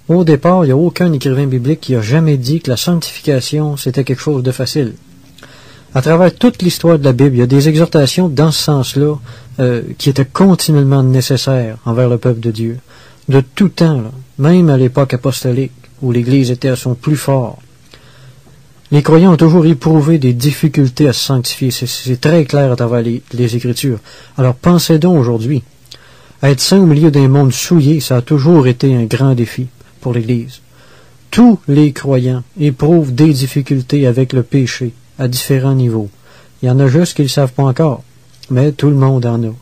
Au départ, il n'y a aucun écrivain biblique qui a jamais dit que la sanctification, c'était quelque chose de facile. À travers toute l'histoire de la Bible, il y a des exhortations dans ce sens-là qui étaient continuellement nécessaires envers le peuple de Dieu. De tout temps, là, même à l'époque apostolique, où l'Église était à son plus fort. Les croyants ont toujours éprouvé des difficultés à se sanctifier. C'est très clair à travers les Écritures. Alors pensez donc aujourd'hui. Être saint au milieu d'un monde souillé, ça a toujours été un grand défi pour l'Église. Tous les croyants éprouvent des difficultés avec le péché à différents niveaux. Il y en a juste qui ne le savent pas encore, mais tout le monde en a.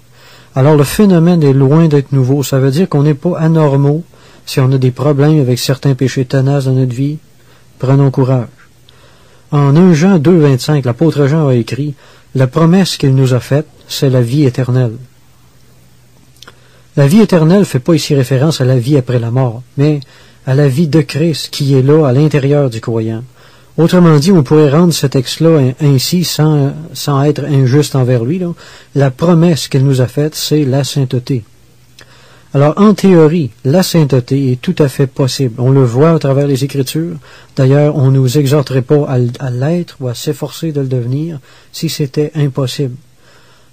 Alors le phénomène est loin d'être nouveau. Ça veut dire qu'on n'est pas anormaux si on a des problèmes avec certains péchés tenaces dans notre vie. Prenons courage. En 1 Jean 2, 25, l'apôtre Jean a écrit « La promesse qu'il nous a faite, c'est la vie éternelle. » La vie éternelle ne fait pas ici référence à la vie après la mort, mais à la vie de Christ qui est là à l'intérieur du croyant. Autrement dit, on pourrait rendre ce texte-là ainsi sans être injuste envers lui. Là. La promesse qu'il nous a faite, c'est la sainteté. Alors, en théorie, la sainteté est tout à fait possible. On le voit à travers les Écritures. D'ailleurs, on ne nous exhorterait pas à l'être ou à s'efforcer de le devenir si c'était impossible.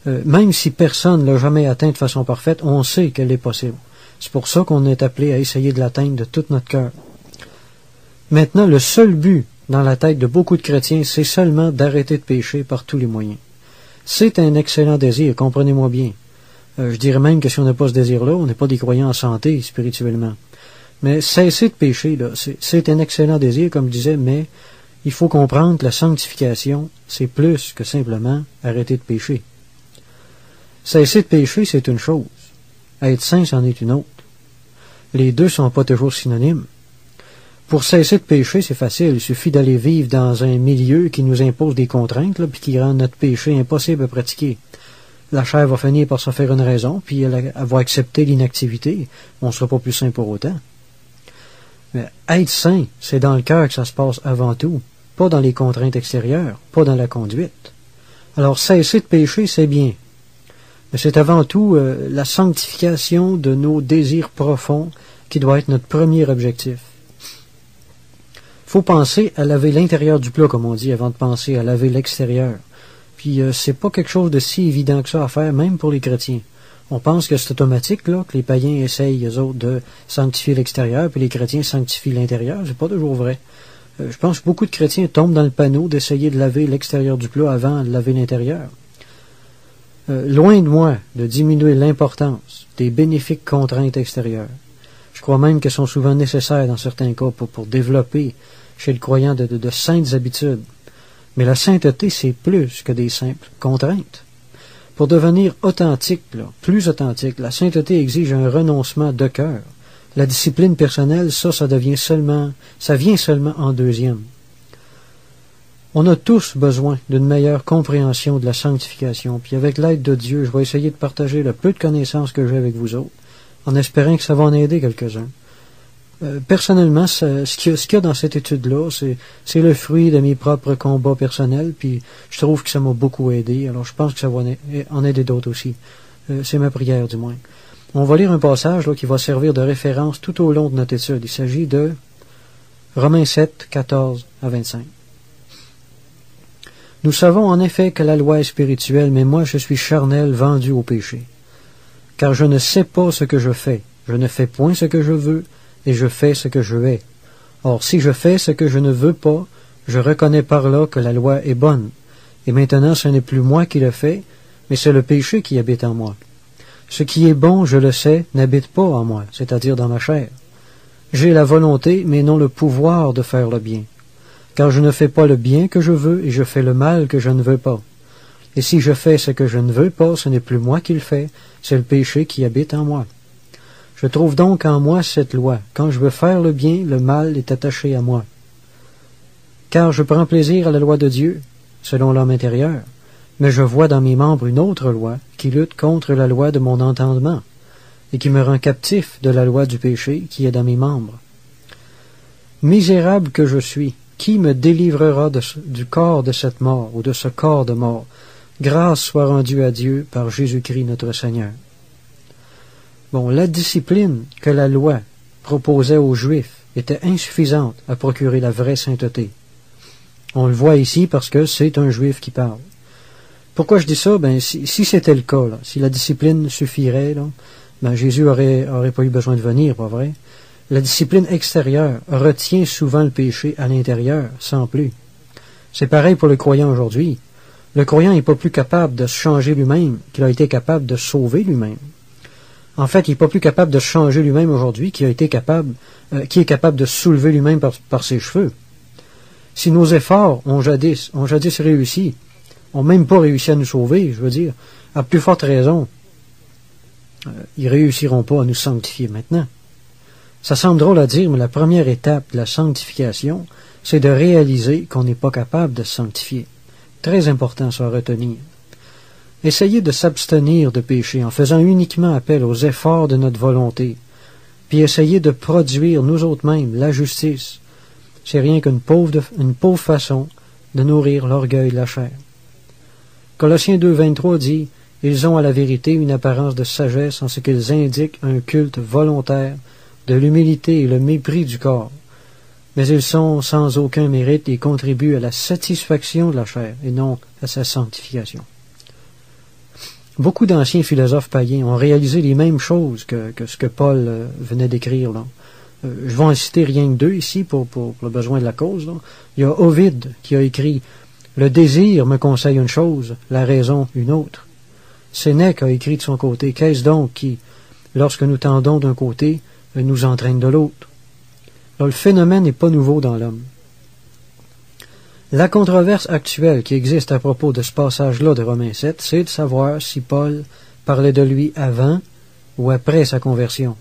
Même si personne ne l'a jamais atteint de façon parfaite, on sait qu'elle est possible. C'est pour ça qu'on est appelé à essayer de l'atteindre de tout notre cœur. Maintenant, le seul but dans la tête de beaucoup de chrétiens, c'est seulement d'arrêter de pécher par tous les moyens. C'est un excellent désir, comprenez-moi bien. Je dirais même que si on n'a pas ce désir-là, on n'est pas des croyants en santé spirituellement. Mais cesser de pécher, là, c'est un excellent désir, comme je disais, mais il faut comprendre que la sanctification, c'est plus que simplement arrêter de pécher. Cesser de pécher, c'est une chose. Être saint, c'en est une autre. Les deux ne sont pas toujours synonymes. Pour cesser de pécher, c'est facile. Il suffit d'aller vivre dans un milieu qui nous impose des contraintes, puis qui rend notre péché impossible à pratiquer. La chair va finir par se faire une raison, puis elle va accepter l'inactivité. On ne sera pas plus saint pour autant. Mais être saint, c'est dans le cœur que ça se passe avant tout, pas dans les contraintes extérieures, pas dans la conduite. Alors cesser de pécher, c'est bien. Mais c'est avant tout la sanctification de nos désirs profonds qui doit être notre premier objectif. Il faut penser à laver l'intérieur du plat, comme on dit, avant de penser à laver l'extérieur. Puis c'est pas quelque chose de si évident que ça à faire, même pour les chrétiens. On pense que c'est automatique, là, que les païens essayent, eux autres, de sanctifier l'extérieur, puis les chrétiens sanctifient l'intérieur. C'est pas toujours vrai. Je pense que beaucoup de chrétiens tombent dans le panneau d'essayer de laver l'extérieur du plat avant de laver l'intérieur. Loin de moi de diminuer l'importance des bénéfiques contraintes extérieures. Je crois même qu'elles sont souvent nécessaires dans certains cas pour développer chez le croyant de saintes habitudes. Mais la sainteté, c'est plus que des simples contraintes. Pour devenir authentique, là, plus authentique, la sainteté exige un renoncement de cœur. La discipline personnelle, ça vient seulement en deuxième. On a tous besoin d'une meilleure compréhension de la sanctification, puis avec l'aide de Dieu, je vais essayer de partager le peu de connaissances que j'ai avec vous autres, en espérant que ça va en aider quelques-uns. Personnellement, ce qu'il y a dans cette étude-là, c'est le fruit de mes propres combats personnels, puis je trouve que ça m'a beaucoup aidé, alors je pense que ça va en aider d'autres aussi. C'est ma prière, du moins. On va lire un passage là, qui va servir de référence tout au long de notre étude. Il s'agit de Romains 7, 14 à 25. Nous savons en effet que la loi est spirituelle, mais moi je suis charnel, vendu au péché. Car je ne sais pas ce que je fais, je ne fais point ce que je veux, et je fais ce que je hais. Or, si je fais ce que je ne veux pas, je reconnais par là que la loi est bonne. Et maintenant, ce n'est plus moi qui le fais, mais c'est le péché qui habite en moi. Ce qui est bon, je le sais, n'habite pas en moi, c'est-à-dire dans ma chair. J'ai la volonté, mais non le pouvoir de faire le bien. Car je ne fais pas le bien que je veux, et je fais le mal que je ne veux pas. Et si je fais ce que je ne veux pas, ce n'est plus moi qui le fais, c'est le péché qui habite en moi. Je trouve donc en moi cette loi. Quand je veux faire le bien, le mal est attaché à moi. Car je prends plaisir à la loi de Dieu, selon l'homme intérieur, mais je vois dans mes membres une autre loi qui lutte contre la loi de mon entendement, et qui me rend captif de la loi du péché qui est dans mes membres. Misérable que je suis, qui me délivrera du corps de cette mort, ou de ce corps de mort? Grâce soit rendue à Dieu par Jésus-Christ notre Seigneur. Bon, la discipline que la loi proposait aux Juifs était insuffisante à procurer la vraie sainteté. On le voit ici parce que c'est un Juif qui parle. Pourquoi je dis ça? Ben, si c'était le cas, là, si la discipline suffirait, là, ben, Jésus aurait pas eu besoin de venir, pas vrai? La discipline extérieure retient souvent le péché à l'intérieur, sans plus. C'est pareil pour le croyant aujourd'hui. Le croyant n'est pas plus capable de se changer lui-même qu'il a été capable de sauver lui-même. En fait, il n'est pas plus capable de se changer lui-même aujourd'hui qui est capable de se soulever lui-même par ses cheveux. Si nos efforts ont jadis réussi, ont même pas réussi à nous sauver, je veux dire, à plus forte raison, ils réussiront pas à nous sanctifier maintenant. Ça semble drôle à dire, mais la première étape de la sanctification, c'est de réaliser qu'on n'est pas capable de se sanctifier. Très important ça à retenir. Essayez de s'abstenir de pécher en faisant uniquement appel aux efforts de notre volonté, puis essayez de produire nous autres mêmes la justice. C'est rien qu'une pauvre façon de nourrir l'orgueil de la chair. Colossiens 2,23 dit « Ils ont à la vérité une apparence de sagesse en ce qu'ils indiquent un culte volontaire de l'humilité et le mépris du corps. Mais ils sont sans aucun mérite et contribuent à la satisfaction de la chair et non à sa sanctification. » Beaucoup d'anciens philosophes païens ont réalisé les mêmes choses que ce que Paul venait d'écrire là. Je vais en citer rien que deux ici pour le besoin de la cause. Là. Il y a Ovide qui a écrit « Le désir me conseille une chose, la raison une autre. » Sénèque a écrit de son côté « Qu'est-ce donc qui, lorsque nous tendons d'un côté, nous entraîne de l'autre? » Le phénomène n'est pas nouveau dans l'homme. La controverse actuelle qui existe à propos de ce passage-là de Romains 7, c'est de savoir si Paul parlait de lui avant ou après sa conversion.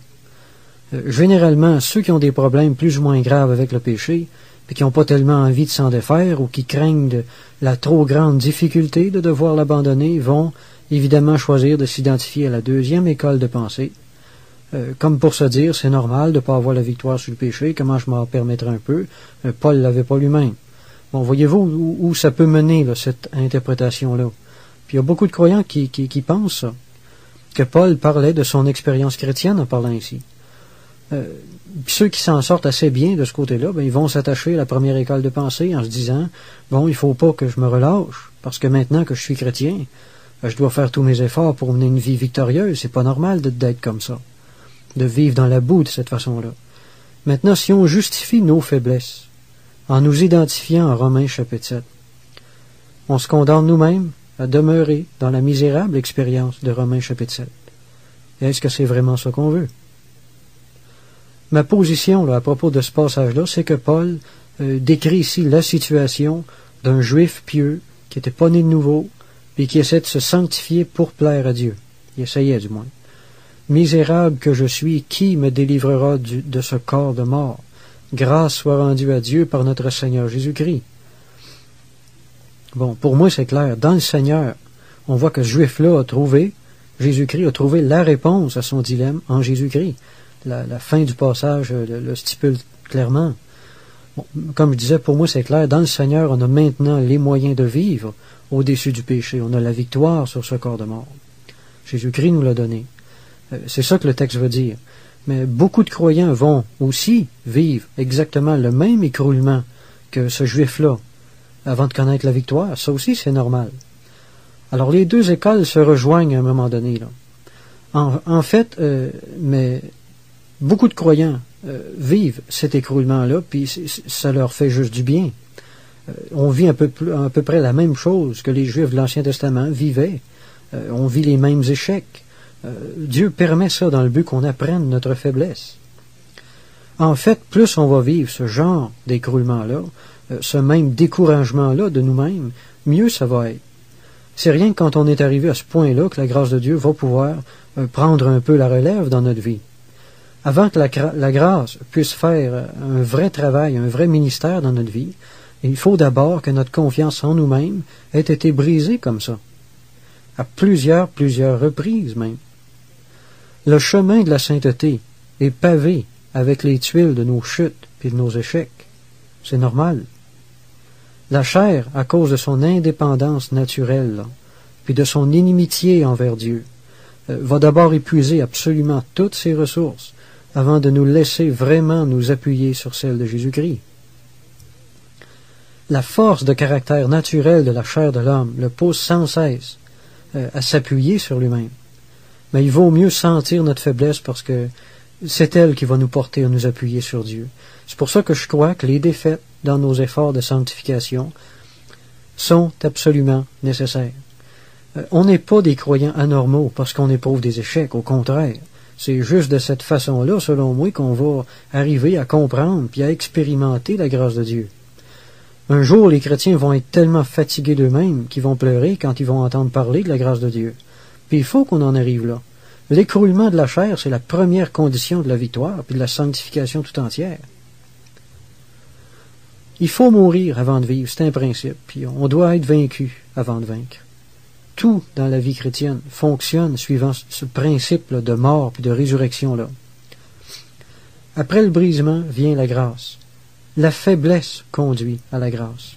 Généralement, ceux qui ont des problèmes plus ou moins graves avec le péché, puis qui n'ont pas tellement envie de s'en défaire ou qui craignent la trop grande difficulté de devoir l'abandonner, vont évidemment choisir de s'identifier à la deuxième école de pensée, comme pour se dire, c'est normal de ne pas avoir la victoire sur le péché, comment je m'en permettrai un peu, Paul ne l'avait pas lui-même. Bon, voyez-vous où ça peut mener, là, cette interprétation-là. Puis il y a beaucoup de croyants qui pensent ça, que Paul parlait de son expérience chrétienne en parlant ici. Ceux qui s'en sortent assez bien de ce côté-là, ben, ils vont s'attacher à la première école de pensée en se disant, bon, il faut pas que je me relâche, parce que maintenant que je suis chrétien, je dois faire tous mes efforts pour mener une vie victorieuse. C'est pas normal d'être comme ça, de vivre dans la boue de cette façon-là. Maintenant, si on justifie nos faiblesses, en nous identifiant en Romains chapitre 7, on se condamne nous-mêmes à demeurer dans la misérable expérience de Romains chapitre 7. Et est-ce que c'est vraiment ça qu'on veut? Ma position là, à propos de ce passage-là, c'est que Paul décrit ici la situation d'un juif pieux qui n'était pas né de nouveau et qui essaie de se sanctifier pour plaire à Dieu. Il essayait du moins. « Misérable que je suis, qui me délivrera de ce corps de mort? Grâce soit rendue à Dieu par notre Seigneur Jésus-Christ. » Bon, pour moi c'est clair. Dans le Seigneur, on voit que ce juif-là a trouvé, Jésus-Christ a trouvé la réponse à son dilemme en Jésus-Christ. La fin du passage le stipule clairement. Bon, comme je disais, pour moi c'est clair. Dans le Seigneur, on a maintenant les moyens de vivre au-dessus du péché. On a la victoire sur ce corps de mort. Jésus-Christ nous l'a donné. C'est ça que le texte veut dire. Mais beaucoup de croyants vont aussi vivre exactement le même écroulement que ce juif-là avant de connaître la victoire. Ça aussi, c'est normal. Alors, les deux écoles se rejoignent à un moment donné, là. En fait, mais beaucoup de croyants vivent cet écroulement-là, puis ça leur fait juste du bien. On vit à peu près la même chose que les Juifs de l'Ancien Testament vivaient. On vit les mêmes échecs. Dieu permet ça dans le but qu'on apprenne notre faiblesse. En fait, plus on va vivre ce genre d'écroulement-là, ce même découragement-là de nous-mêmes, mieux ça va être. C'est rien que quand on est arrivé à ce point-là que la grâce de Dieu va pouvoir prendre un peu la relève dans notre vie. Avant que la grâce puisse faire un vrai travail, un vrai ministère dans notre vie, il faut d'abord que notre confiance en nous-mêmes ait été brisée comme ça. À plusieurs reprises même. Le chemin de la sainteté est pavé avec les tuiles de nos chutes et de nos échecs. C'est normal. La chair, à cause de son indépendance naturelle, là, puis de son inimitié envers Dieu, va d'abord épuiser absolument toutes ses ressources avant de nous laisser vraiment nous appuyer sur celle de Jésus-Christ. La force de caractère naturel de la chair de l'homme le pousse sans cesse à s'appuyer sur lui-même. Mais il vaut mieux sentir notre faiblesse parce que c'est elle qui va nous porter à nous appuyer sur Dieu. C'est pour ça que je crois que les défaites dans nos efforts de sanctification sont absolument nécessaires. On n'est pas des croyants anormaux parce qu'on éprouve des échecs, au contraire. C'est juste de cette façon-là, selon moi, qu'on va arriver à comprendre puis à expérimenter la grâce de Dieu. Un jour, les chrétiens vont être tellement fatigués d'eux-mêmes qu'ils vont pleurer quand ils vont entendre parler de la grâce de Dieu. Puis il faut qu'on en arrive là. L'écroulement de la chair, c'est la première condition de la victoire puis de la sanctification tout entière. Il faut mourir avant de vivre, c'est un principe, puis on doit être vaincu avant de vaincre. Tout dans la vie chrétienne fonctionne suivant ce principe de mort puis de résurrection-là. Après le brisement vient la grâce. La faiblesse conduit à la grâce.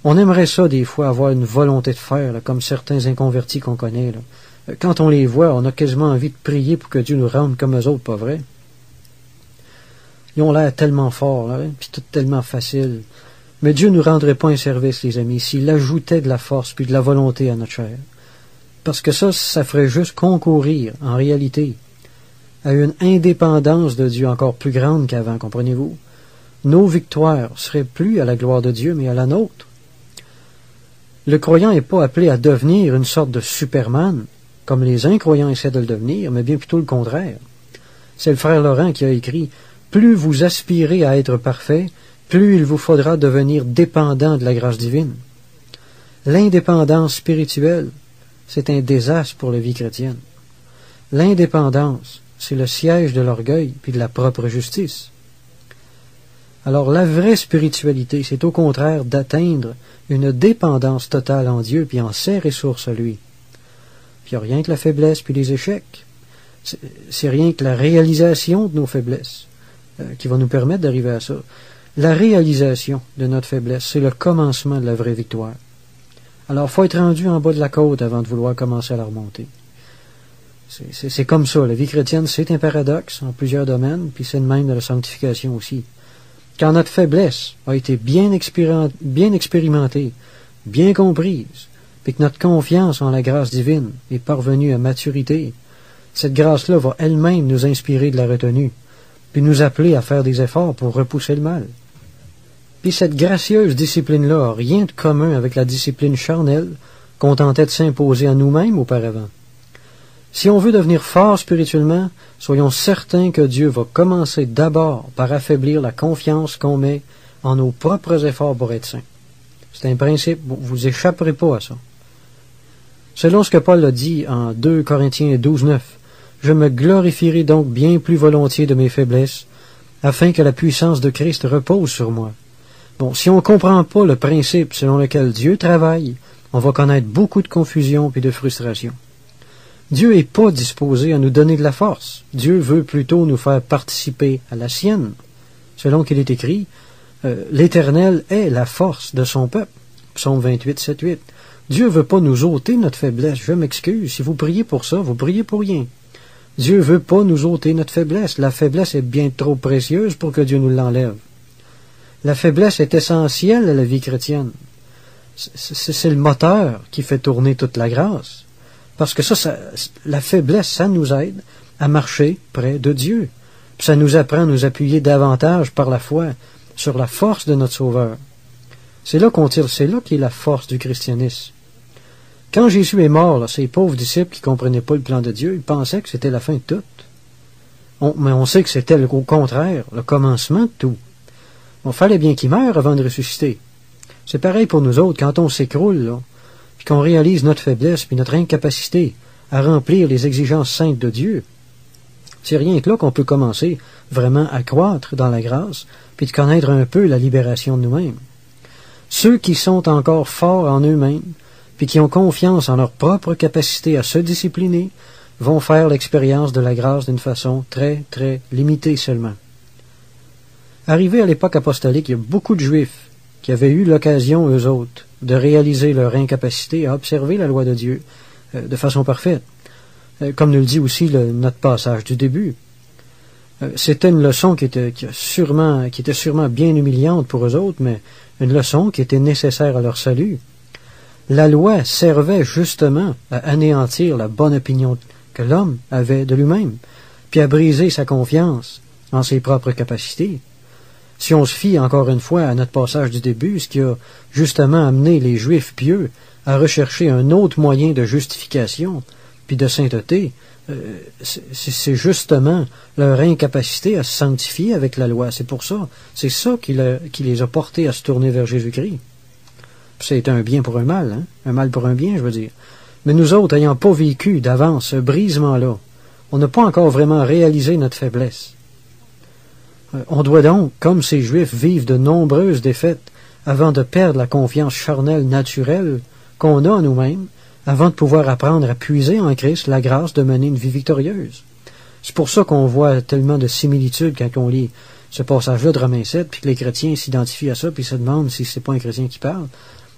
On aimerait ça des fois avoir une volonté de faire, là, comme certains inconvertis qu'on connaît. Là. Quand on les voit, on a quasiment envie de prier pour que Dieu nous rende comme eux autres, pas vrai? Ils ont l'air tellement forts, là, puis tout tellement facile. Mais Dieu ne nous rendrait pas un service, les amis, s'il ajoutait de la force puis de la volonté à notre chair. Parce que ça ferait juste concourir, en réalité, à une indépendance de Dieu encore plus grande qu'avant, comprenez-vous? Nos victoires seraient plus à la gloire de Dieu, mais à la nôtre. Le croyant n'est pas appelé à devenir une sorte de Superman, comme les incroyants essaient de le devenir, mais bien plutôt le contraire. C'est le frère Laurent qui a écrit « Plus vous aspirez à être parfait, plus il vous faudra devenir dépendant de la grâce divine. » L'indépendance spirituelle, c'est un désastre pour la vie chrétienne. L'indépendance, c'est le siège de l'orgueil puis de la propre justice. Alors la vraie spiritualité, c'est au contraire d'atteindre une dépendance totale en Dieu puis en ses ressources à lui. Puis il n'y a rien que la faiblesse puis les échecs. C'est rien que la réalisation de nos faiblesses qui va nous permettre d'arriver à ça. La réalisation de notre faiblesse, c'est le commencement de la vraie victoire. Alors, il faut être rendu en bas de la côte avant de vouloir commencer à la remonter. C'est comme ça. La vie chrétienne, c'est un paradoxe en plusieurs domaines, puis c'est le même de la sanctification aussi. Quand notre faiblesse a été bien expérimentée, bien comprise, puis que notre confiance en la grâce divine est parvenue à maturité, cette grâce-là va elle-même nous inspirer de la retenue, puis nous appeler à faire des efforts pour repousser le mal. Puis cette gracieuse discipline-là n'a rien de commun avec la discipline charnelle qu'on tentait de s'imposer à nous-mêmes auparavant. Si on veut devenir fort spirituellement, soyons certains que Dieu va commencer d'abord par affaiblir la confiance qu'on met en nos propres efforts pour être saints. C'est un principe, vous échapperez pas à ça. Selon ce que Paul a dit en 2 Corinthiens 12:9, « Je me glorifierai donc bien plus volontiers de mes faiblesses, afin que la puissance de Christ repose sur moi. » Bon, si on ne comprend pas le principe selon lequel Dieu travaille, on va connaître beaucoup de confusion et de frustration. Dieu n'est pas disposé à nous donner de la force. Dieu veut plutôt nous faire participer à la sienne. Selon qu'il est écrit, l'Éternel est la force de son peuple. Psaume 28, 7, 8. Dieu ne veut pas nous ôter notre faiblesse. Je m'excuse. Si vous priez pour ça, vous priez pour rien. Dieu ne veut pas nous ôter notre faiblesse. La faiblesse est bien trop précieuse pour que Dieu nous l'enlève. La faiblesse est essentielle à la vie chrétienne. C'est le moteur qui fait tourner toute la grâce. Parce que la faiblesse, ça nous aide à marcher près de Dieu. Puis ça nous apprend à nous appuyer davantage par la foi sur la force de notre Sauveur. C'est là qu'on tire, c'est là qu'est la force du christianisme. Quand Jésus est mort, là, ces pauvres disciples qui ne comprenaient pas le plan de Dieu, ils pensaient que c'était la fin de tout. Mais on sait que c'était au contraire, le commencement de tout. Il fallait bien qu'il meure avant de ressusciter. C'est pareil pour nous autres, quand on s'écroule, là, puis qu'on réalise notre faiblesse puis notre incapacité à remplir les exigences saintes de Dieu. C'est rien que là qu'on peut commencer vraiment à croître dans la grâce puis de connaître un peu la libération de nous-mêmes. Ceux qui sont encore forts en eux-mêmes puis qui ont confiance en leur propre capacité à se discipliner vont faire l'expérience de la grâce d'une façon très, très limitée seulement. Arrivé à l'époque apostolique, il y a beaucoup de Juifs qui avaient eu l'occasion, eux autres, de réaliser leur incapacité à observer la loi de Dieu de façon parfaite, comme nous le dit aussi notre passage du début. C'était une leçon qui était sûrement bien humiliante pour eux autres, mais une leçon qui était nécessaire à leur salut. La loi servait justement à anéantir la bonne opinion que l'homme avait de lui-même, puis à briser sa confiance en ses propres capacités. Si on se fie encore une fois à notre passage du début, ce qui a justement amené les Juifs pieux à rechercher un autre moyen de justification puis de sainteté, c'est justement leur incapacité à se sanctifier avec la loi. C'est ça qui les a portés à se tourner vers Jésus-Christ. C'est un bien pour un mal, hein? Un mal pour un bien, je veux dire. Mais nous autres, ayant pas vécu d'avance ce brisement-là, on n'a pas encore vraiment réalisé notre faiblesse. On doit donc, comme ces Juifs, vivre de nombreuses défaites avant de perdre la confiance charnelle naturelle qu'on a en nous-mêmes, avant de pouvoir apprendre à puiser en Christ la grâce de mener une vie victorieuse. C'est pour ça qu'on voit tellement de similitudes quand on lit ce passage-là de Romains 7, puis que les chrétiens s'identifient à ça, puis se demandent si c'est pas un chrétien qui parle.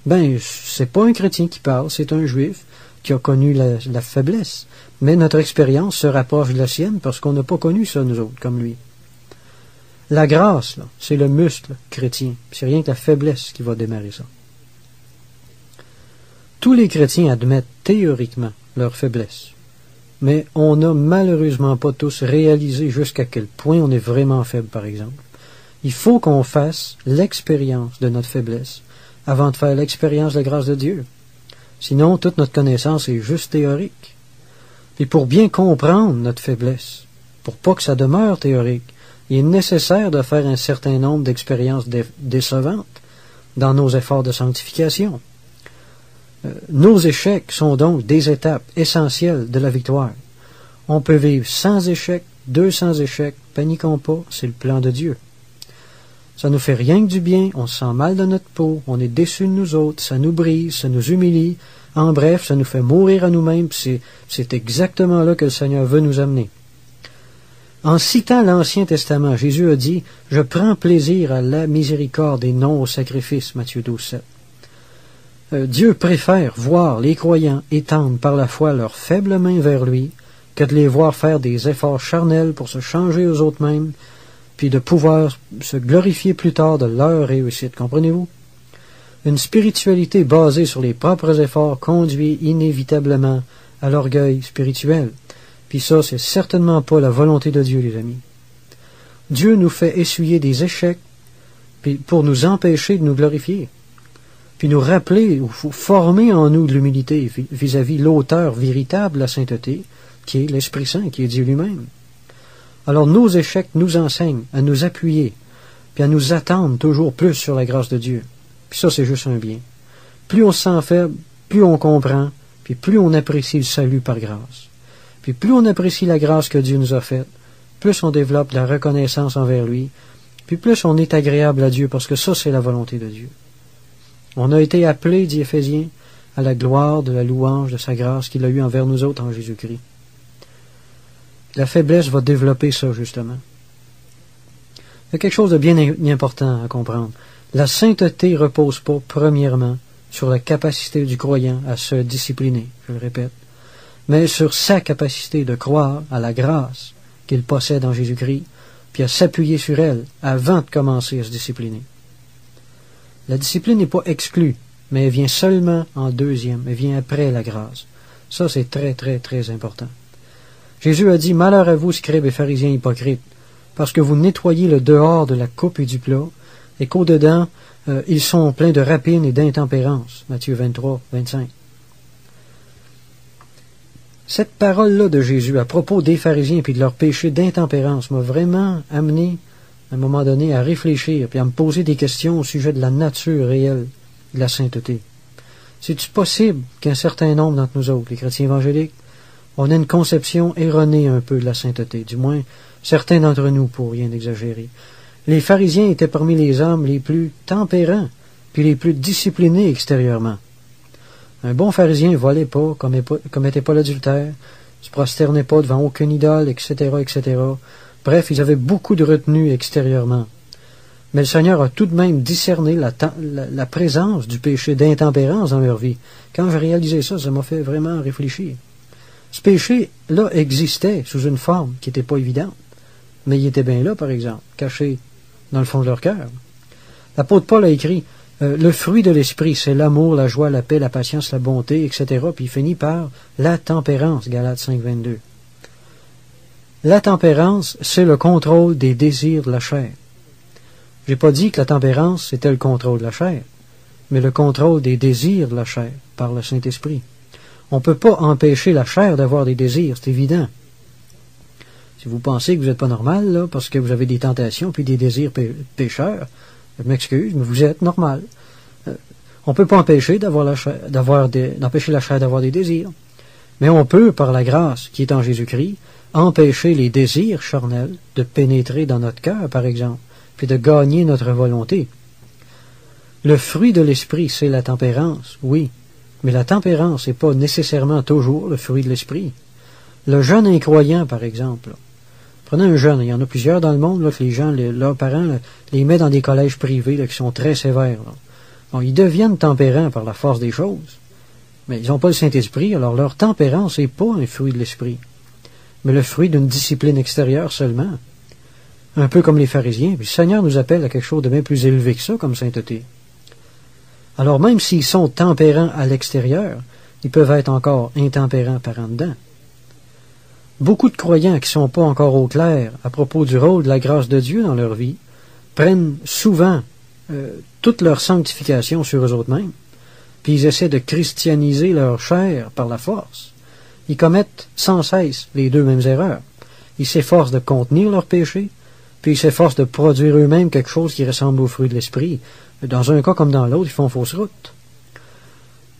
Ben, c'est pas un chrétien qui parle, c'est un Juif qui a connu la faiblesse. Mais notre expérience se rapproche de la sienne parce qu'on n'a pas connu ça, nous autres, comme lui. La grâce, là, c'est le muscle chrétien. C'est rien que la faiblesse qui va démarrer ça. Tous les chrétiens admettent théoriquement leur faiblesse, mais on n'a malheureusement pas tous réalisé jusqu'à quel point on est vraiment faible, par exemple. Il faut qu'on fasse l'expérience de notre faiblesse avant de faire l'expérience de la grâce de Dieu. Sinon, toute notre connaissance est juste théorique. Et pour bien comprendre notre faiblesse, pour pas que ça demeure théorique, il est nécessaire de faire un certain nombre d'expériences décevantes dans nos efforts de sanctification. Nos échecs sont donc des étapes essentielles de la victoire. On peut vivre 100 échecs, 200 échecs, paniquons pas, c'est le plan de Dieu. Ça nous fait rien que du bien, on se sent mal dans notre peau, on est déçu de nous autres, ça nous brise, ça nous humilie. En bref, ça nous fait mourir à nous-mêmes, c'est exactement là que le Seigneur veut nous amener. En citant l'Ancien Testament, Jésus a dit « Je prends plaisir à la miséricorde et non au sacrifice » Matthieu 12, 7. Dieu préfère voir les croyants étendre par la foi leurs faibles mains vers lui que de les voir faire des efforts charnels pour se changer aux autres mêmes, puis de pouvoir se glorifier plus tard de leur réussite. Comprenez-vous? Une spiritualité basée sur les propres efforts conduit inévitablement à l'orgueil spirituel. Puis ça, c'est certainement pas la volonté de Dieu, les amis. Dieu nous fait essuyer des échecs puis pour nous empêcher de nous glorifier, puis nous rappeler ou former en nous de l'humilité vis-à-vis l'auteur véritable de la sainteté, qui est l'Esprit Saint, qui est Dieu lui-même. Alors nos échecs nous enseignent à nous appuyer, puis à nous attendre toujours plus sur la grâce de Dieu. Puis ça, c'est juste un bien. Plus on se sent faible, plus on comprend, puis plus on apprécie le salut par grâce. Puis plus on apprécie la grâce que Dieu nous a faite, plus on développe la reconnaissance envers lui, puis plus on est agréable à Dieu, parce que ça, c'est la volonté de Dieu. On a été appelés, dit Éphésiens, à la gloire de la louange de sa grâce qu'il a eue envers nous autres en Jésus-Christ. La faiblesse va développer ça, justement. Il y a quelque chose de bien important à comprendre. La sainteté repose pas, premièrement, sur la capacité du croyant à se discipliner, je le répète, mais sur sa capacité de croire à la grâce qu'il possède en Jésus-Christ, puis à s'appuyer sur elle avant de commencer à se discipliner. La discipline n'est pas exclue, mais elle vient seulement en deuxième, elle vient après la grâce. Ça, c'est très, très, très important. Jésus a dit « Malheur à vous, scribes et pharisiens hypocrites, parce que vous nettoyez le dehors de la coupe et du plat, et qu'au-dedans, ils sont pleins de rapine et d'intempérance. » Matthieu 23, 25. Cette parole-là de Jésus à propos des pharisiens et de leur péché d'intempérance m'a vraiment amené, à un moment donné, à réfléchir et à me poser des questions au sujet de la nature réelle de la sainteté. C'est-tu possible qu'un certain nombre d'entre nous autres, les chrétiens évangéliques, on ait une conception erronée un peu de la sainteté, du moins certains d'entre nous, pour rien exagérer. Les pharisiens étaient parmi les hommes les plus tempérants, puis les plus disciplinés extérieurement. Un bon pharisien ne volait pas, commettait pas l'adultère, se prosternait pas devant aucune idole, etc., etc. Bref, ils avaient beaucoup de retenue extérieurement. Mais le Seigneur a tout de même discerné la présence du péché d'intempérance dans leur vie. Quand j'ai réalisé ça, ça m'a fait vraiment réfléchir. Ce péché-là existait sous une forme qui n'était pas évidente. mais il était bien là, par exemple, caché dans le fond de leur cœur. L'apôtre Paul a écrit le fruit de l'esprit, c'est l'amour, la joie, la paix, la patience, la bonté, etc. Puis il finit par la tempérance, Galates 5, 22. La tempérance, c'est le contrôle des désirs de la chair. J'ai pas dit que la tempérance, c'était le contrôle de la chair, mais le contrôle des désirs de la chair par le Saint-Esprit. On ne peut pas empêcher la chair d'avoir des désirs, c'est évident. Si vous pensez que vous n'êtes pas normal, là, parce que vous avez des tentations puis des désirs pécheurs, je m'excuse, mais vous êtes normal. On ne peut pas empêcher d'empêcher la chair d'avoir des désirs. Mais on peut, par la grâce qui est en Jésus-Christ, empêcher les désirs charnels de pénétrer dans notre cœur, par exemple, puis de gagner notre volonté. Le fruit de l'esprit, c'est la tempérance, oui, mais la tempérance n'est pas nécessairement toujours le fruit de l'esprit. Le jeune incroyant, par exemple, là. Prenez un jeune, il y en a plusieurs dans le monde, là, que les gens, leurs parents, là, les mettent dans des collèges privés là, qui sont très sévères. Là. Bon, ils deviennent tempérants par la force des choses, mais ils n'ont pas le Saint-Esprit, alors leur tempérance n'est pas un fruit de l'esprit, mais le fruit d'une discipline extérieure seulement. Un peu comme les pharisiens, puis le Seigneur nous appelle à quelque chose de bien plus élevé que ça comme sainteté. Alors même s'ils sont tempérants à l'extérieur, ils peuvent être encore intempérants par en dedans. Beaucoup de croyants qui ne sont pas encore au clair à propos du rôle de la grâce de Dieu dans leur vie prennent souvent toute leur sanctification sur eux autres mêmes, puis ils essaient de christianiser leur chair par la force. Ils commettent sans cesse les deux mêmes erreurs. Ils s'efforcent de contenir leurs péchés, puis ils s'efforcent de produire eux-mêmes quelque chose qui ressemble au fruit de l'esprit. Dans un cas comme dans l'autre, ils font fausse route.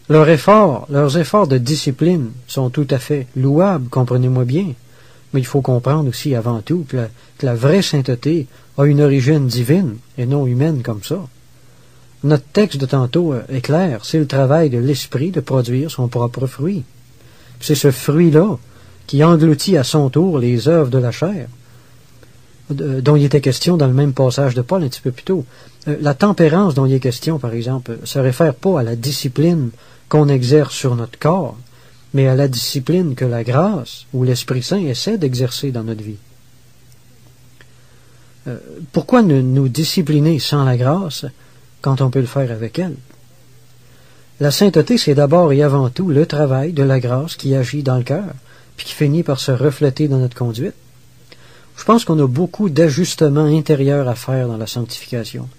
Leurs efforts de discipline sont tout à fait louables, comprenez-moi bien, mais il faut comprendre aussi avant tout que la vraie sainteté a une origine divine et non humaine comme ça. Notre texte de tantôt est clair, c'est le travail de l'esprit de produire son propre fruit. C'est ce fruit-là qui engloutit à son tour les œuvres de la chair, dont il était question dans le même passage de Paul un petit peu plus tôt. La tempérance dont il est question, par exemple, se réfère pas à la discipline qu'on exerce sur notre corps, mais à la discipline que la grâce ou l'Esprit Saint essaie d'exercer dans notre vie. Pourquoi nous discipliner sans la grâce quand on peut le faire avec elle? La sainteté, c'est d'abord et avant tout le travail de la grâce qui agit dans le cœur, puis qui finit par se refléter dans notre conduite. Je pense qu'on a beaucoup d'ajustements intérieurs à faire dans la sanctification.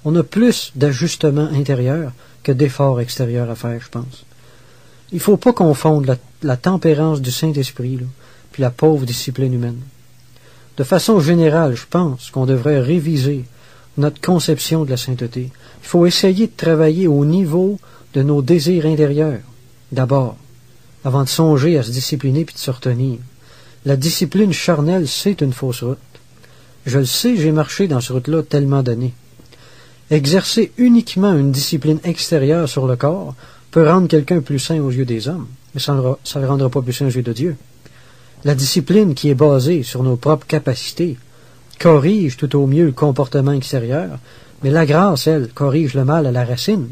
On a plus d'ajustements intérieurs que d'efforts extérieurs à faire, je pense. Il ne faut pas confondre la tempérance du Saint-Esprit puis la pauvre discipline humaine. De façon générale, je pense qu'on devrait réviser notre conception de la sainteté. Il faut essayer de travailler au niveau de nos désirs intérieurs, d'abord, avant de songer à se discipliner puis de se retenir. La discipline charnelle, c'est une fausse route. Je le sais, j'ai marché dans cette route-là tellement d'années. Exercer uniquement une discipline extérieure sur le corps peut rendre quelqu'un plus saint aux yeux des hommes, mais ça ne le rendra pas plus saint aux yeux de Dieu. La discipline qui est basée sur nos propres capacités corrige tout au mieux le comportement extérieur, mais la grâce, elle, corrige le mal à la racine,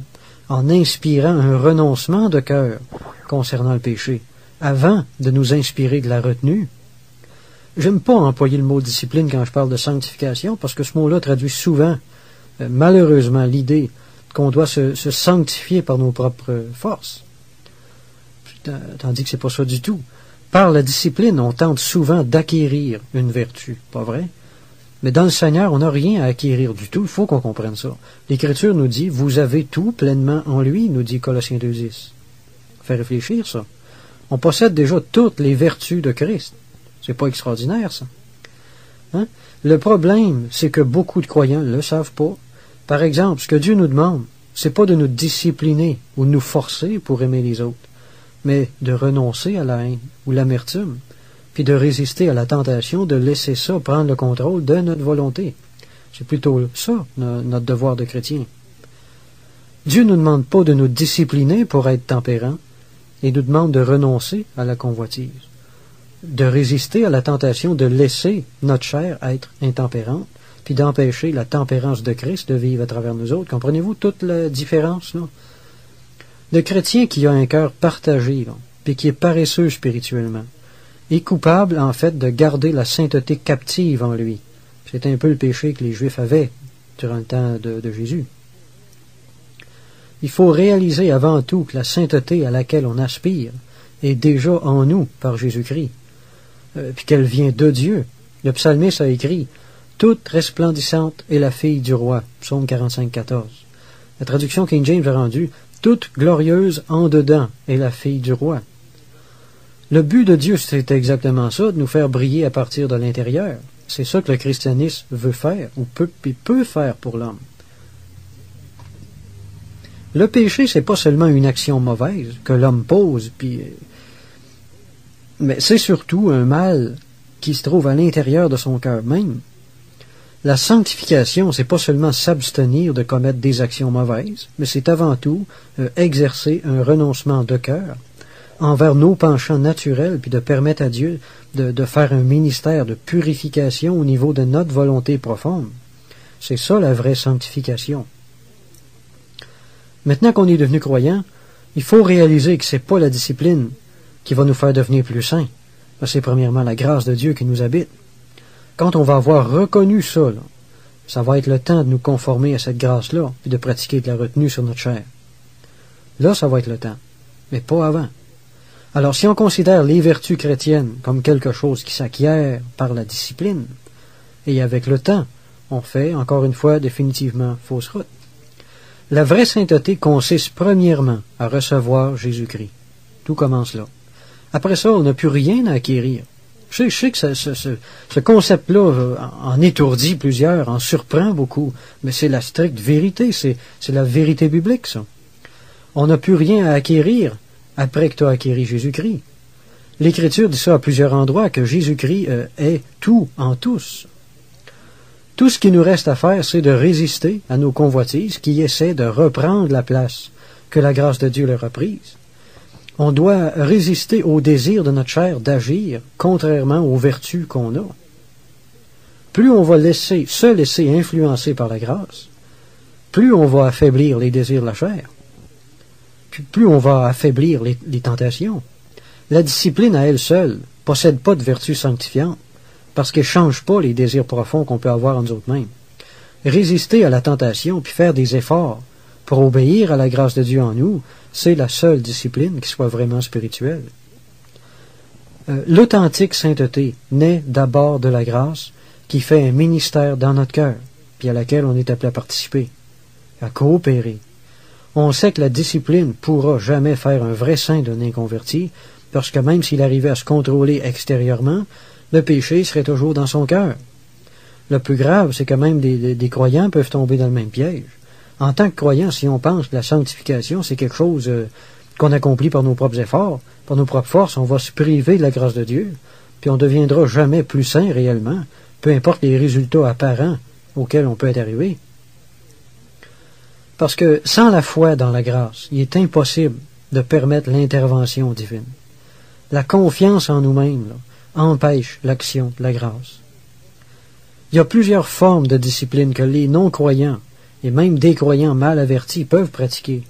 en inspirant un renoncement de cœur concernant le péché, avant de nous inspirer de la retenue. J'aime pas employer le mot discipline quand je parle de sanctification, parce que ce mot-là traduit souvent, malheureusement, l'idée qu'on doit se sanctifier par nos propres forces. Tandis que c'est pas ça du tout. Par la discipline, on tente souvent d'acquérir une vertu, pas vrai? Mais dans le Seigneur, on n'a rien à acquérir du tout, il faut qu'on comprenne ça. L'Écriture nous dit, vous avez tout pleinement en lui, nous dit Colossiens 2,10. Fait réfléchir, ça. On possède déjà toutes les vertus de Christ. C'est pas extraordinaire, ça. Hein? Le problème, c'est que beaucoup de croyants ne le savent pas. Par exemple, ce que Dieu nous demande, c'est pas de nous discipliner ou de nous forcer pour aimer les autres, mais de renoncer à la haine ou l'amertume, puis de résister à la tentation de laisser ça prendre le contrôle de notre volonté. C'est plutôt ça, notre devoir de chrétien. Dieu ne nous demande pas de nous discipliner pour être tempérants, et nous demande de renoncer à la convoitise, de résister à la tentation de laisser notre chair être intempérante, puis d'empêcher la tempérance de Christ de vivre à travers nous autres. Comprenez-vous toute la différence, là? Le chrétien qui a un cœur partagé, là, puis qui est paresseux spirituellement, est coupable, en fait, de garder la sainteté captive en lui. C'est un peu le péché que les Juifs avaient durant le temps de Jésus. Il faut réaliser avant tout que la sainteté à laquelle on aspire est déjà en nous par Jésus-Christ, puis qu'elle vient de Dieu. Le psalmiste a écrit « Toute resplendissante est la fille du roi » Psaume 45, 14. La traduction King James a rendu « Toute glorieuse en dedans est la fille du roi ». Le but de Dieu, c'est exactement ça, de nous faire briller à partir de l'intérieur. C'est ça que le christianisme veut faire, ou peut faire pour l'homme. Le péché, c'est pas seulement une action mauvaise que l'homme pose, mais c'est surtout un mal qui se trouve à l'intérieur de son cœur même. La sanctification, c'est pas seulement s'abstenir de commettre des actions mauvaises, mais c'est avant tout exercer un renoncement de cœur envers nos penchants naturels, puis de permettre à Dieu de faire un ministère de purification au niveau de notre volonté profonde. C'est ça la vraie sanctification. Maintenant qu'on est devenu croyant, il faut réaliser que c'est pas la discipline qui va nous faire devenir plus saints. C'est premièrement la grâce de Dieu qui nous habite. Quand on va avoir reconnu ça, là, ça va être le temps de nous conformer à cette grâce-là, puis de pratiquer de la retenue sur notre chair. Là, ça va être le temps, mais pas avant. Alors, si on considère les vertus chrétiennes comme quelque chose qui s'acquiert par la discipline, et avec le temps, on fait, encore une fois, définitivement fausse route. La vraie sainteté consiste premièrement à recevoir Jésus-Christ. Tout commence là. Après ça, on n'a plus rien à acquérir. Je sais que ce concept-là en étourdit plusieurs, en surprend beaucoup, mais c'est la stricte vérité, c'est la vérité biblique, ça. On n'a plus rien à acquérir après que tu as acquéri Jésus-Christ. L'Écriture dit ça à plusieurs endroits, que Jésus-Christ est tout en tous. Tout ce qui nous reste à faire, c'est de résister à nos convoitises qui essaient de reprendre la place que la grâce de Dieu leur a prise. On doit résister au désir de notre chair d'agir contrairement aux vertus qu'on a. Plus on va se laisser influencer par la grâce, plus on va affaiblir les désirs de la chair, plus on va affaiblir les tentations. La discipline à elle seule possède pas de vertu sanctifiante, parce qu'elle ne change pas les désirs profonds qu'on peut avoir en nous autres-mêmes. Résister à la tentation, puis faire des efforts pour obéir à la grâce de Dieu en nous, c'est la seule discipline qui soit vraiment spirituelle. L'authentique sainteté naît d'abord de la grâce qui fait un ministère dans notre cœur, puis à laquelle on est appelé à participer, à coopérer. On sait que la discipline ne pourra jamais faire un vrai saint d'un inconverti, parce que même s'il arrivait à se contrôler extérieurement, le péché serait toujours dans son cœur. Le plus grave, c'est que même des croyants peuvent tomber dans le même piège. En tant que croyant, si on pense que la sanctification, c'est quelque chose qu'on accomplit par nos propres efforts, par nos propres forces, on va se priver de la grâce de Dieu, puis on ne deviendra jamais plus saint réellement, peu importe les résultats apparents auxquels on peut être arrivé. Parce que sans la foi dans la grâce, il est impossible de permettre l'intervention divine. La confiance en nous-mêmes empêche l'action de la grâce. Il y a plusieurs formes de discipline que les non-croyants et même des croyants mal avertis peuvent pratiquer.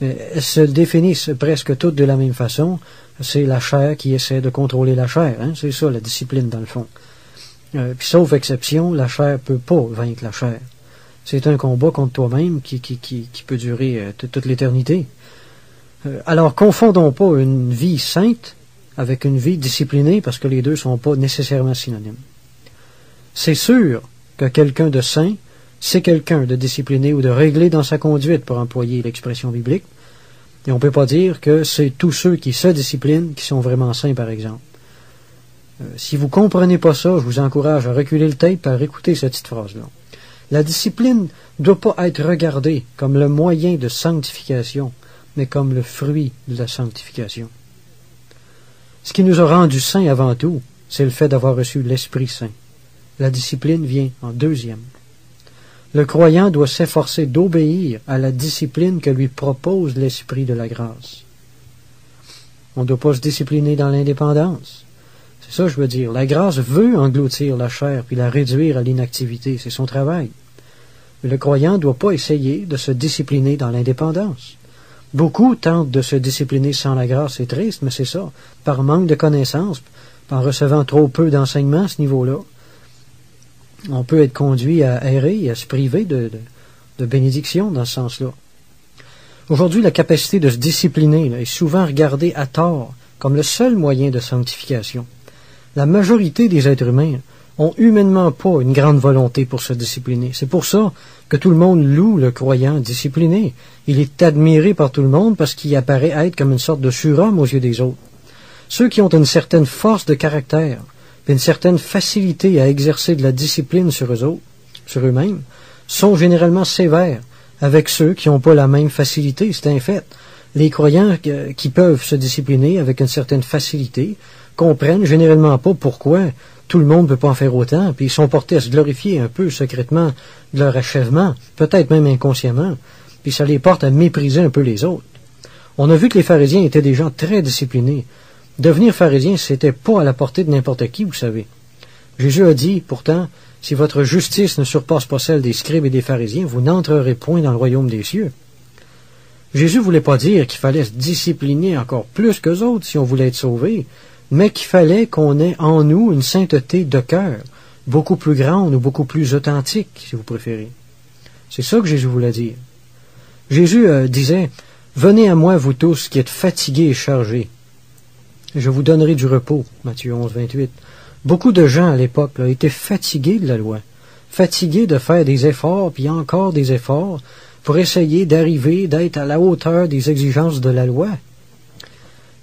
Elles se définissent presque toutes de la même façon. C'est la chair qui essaie de contrôler la chair. C'est ça la discipline dans le fond. Puis sauf exception, la chair ne peut pas vaincre la chair. C'est un combat contre toi-même qui peut durer toute l'éternité. Alors confondons pas une vie sainte avec une vie disciplinée, parce que les deux ne sont pas nécessairement synonymes. C'est sûr que quelqu'un de saint, c'est quelqu'un de discipliné ou de réglé dans sa conduite, pour employer l'expression biblique, et on ne peut pas dire que c'est tous ceux qui se disciplinent qui sont vraiment saints, par exemple. Si vous ne comprenez pas ça, je vous encourage à reculer le tape et à réécouter cette petite phrase-là. La discipline ne doit pas être regardée comme le moyen de sanctification, mais comme le fruit de la sanctification. Ce qui nous a rendus saints avant tout, c'est le fait d'avoir reçu l'Esprit Saint. La discipline vient en deuxième. Le croyant doit s'efforcer d'obéir à la discipline que lui propose l'Esprit de la grâce. On ne doit pas se discipliner dans l'indépendance. C'est ça, je veux dire. La grâce veut engloutir la chair puis la réduire à l'inactivité. C'est son travail. Mais le croyant ne doit pas essayer de se discipliner dans l'indépendance. Beaucoup tentent de se discipliner sans la grâce, c'est triste, mais c'est ça. Par manque de connaissances, en recevant trop peu d'enseignement à ce niveau-là, on peut être conduit à errer et à se priver de bénédiction dans ce sens-là. Aujourd'hui, la capacité de se discipliner est souvent regardée à tort comme le seul moyen de sanctification. La majorité des êtres humains ont humainement pas une grande volonté pour se discipliner. C'est pour ça que tout le monde loue le croyant discipliné. Il est admiré par tout le monde parce qu'il apparaît être comme une sorte de surhomme aux yeux des autres. Ceux qui ont une certaine force de caractère, et une certaine facilité à exercer de la discipline sur eux autres, sur eux-mêmes, sont généralement sévères avec ceux qui n'ont pas la même facilité, c'est un fait. Les croyants qui peuvent se discipliner avec une certaine facilité comprennent généralement pas pourquoi tout le monde ne peut pas en faire autant, puis ils sont portés à se glorifier un peu secrètement de leur achèvement, peut-être même inconsciemment, puis ça les porte à mépriser un peu les autres. On a vu que les pharisiens étaient des gens très disciplinés. Devenir pharisien, c'était pas à la portée de n'importe qui, vous savez. Jésus a dit, pourtant, si votre justice ne surpasse pas celle des scribes et des pharisiens, vous n'entrerez point dans le royaume des cieux. Jésus ne voulait pas dire qu'il fallait se discipliner encore plus qu'eux autres si on voulait être sauvé, mais qu'il fallait qu'on ait en nous une sainteté de cœur, beaucoup plus grande ou beaucoup plus authentique, si vous préférez. C'est ça que Jésus voulait dire. Jésus disait, « Venez à moi, vous tous qui êtes fatigués et chargés. Je vous donnerai du repos. » Matthieu 11, 28. Beaucoup de gens à l'époque étaient fatigués de la loi, fatigués de faire des efforts, puis encore des efforts, pour essayer d'arriver, d'être à la hauteur des exigences de la loi.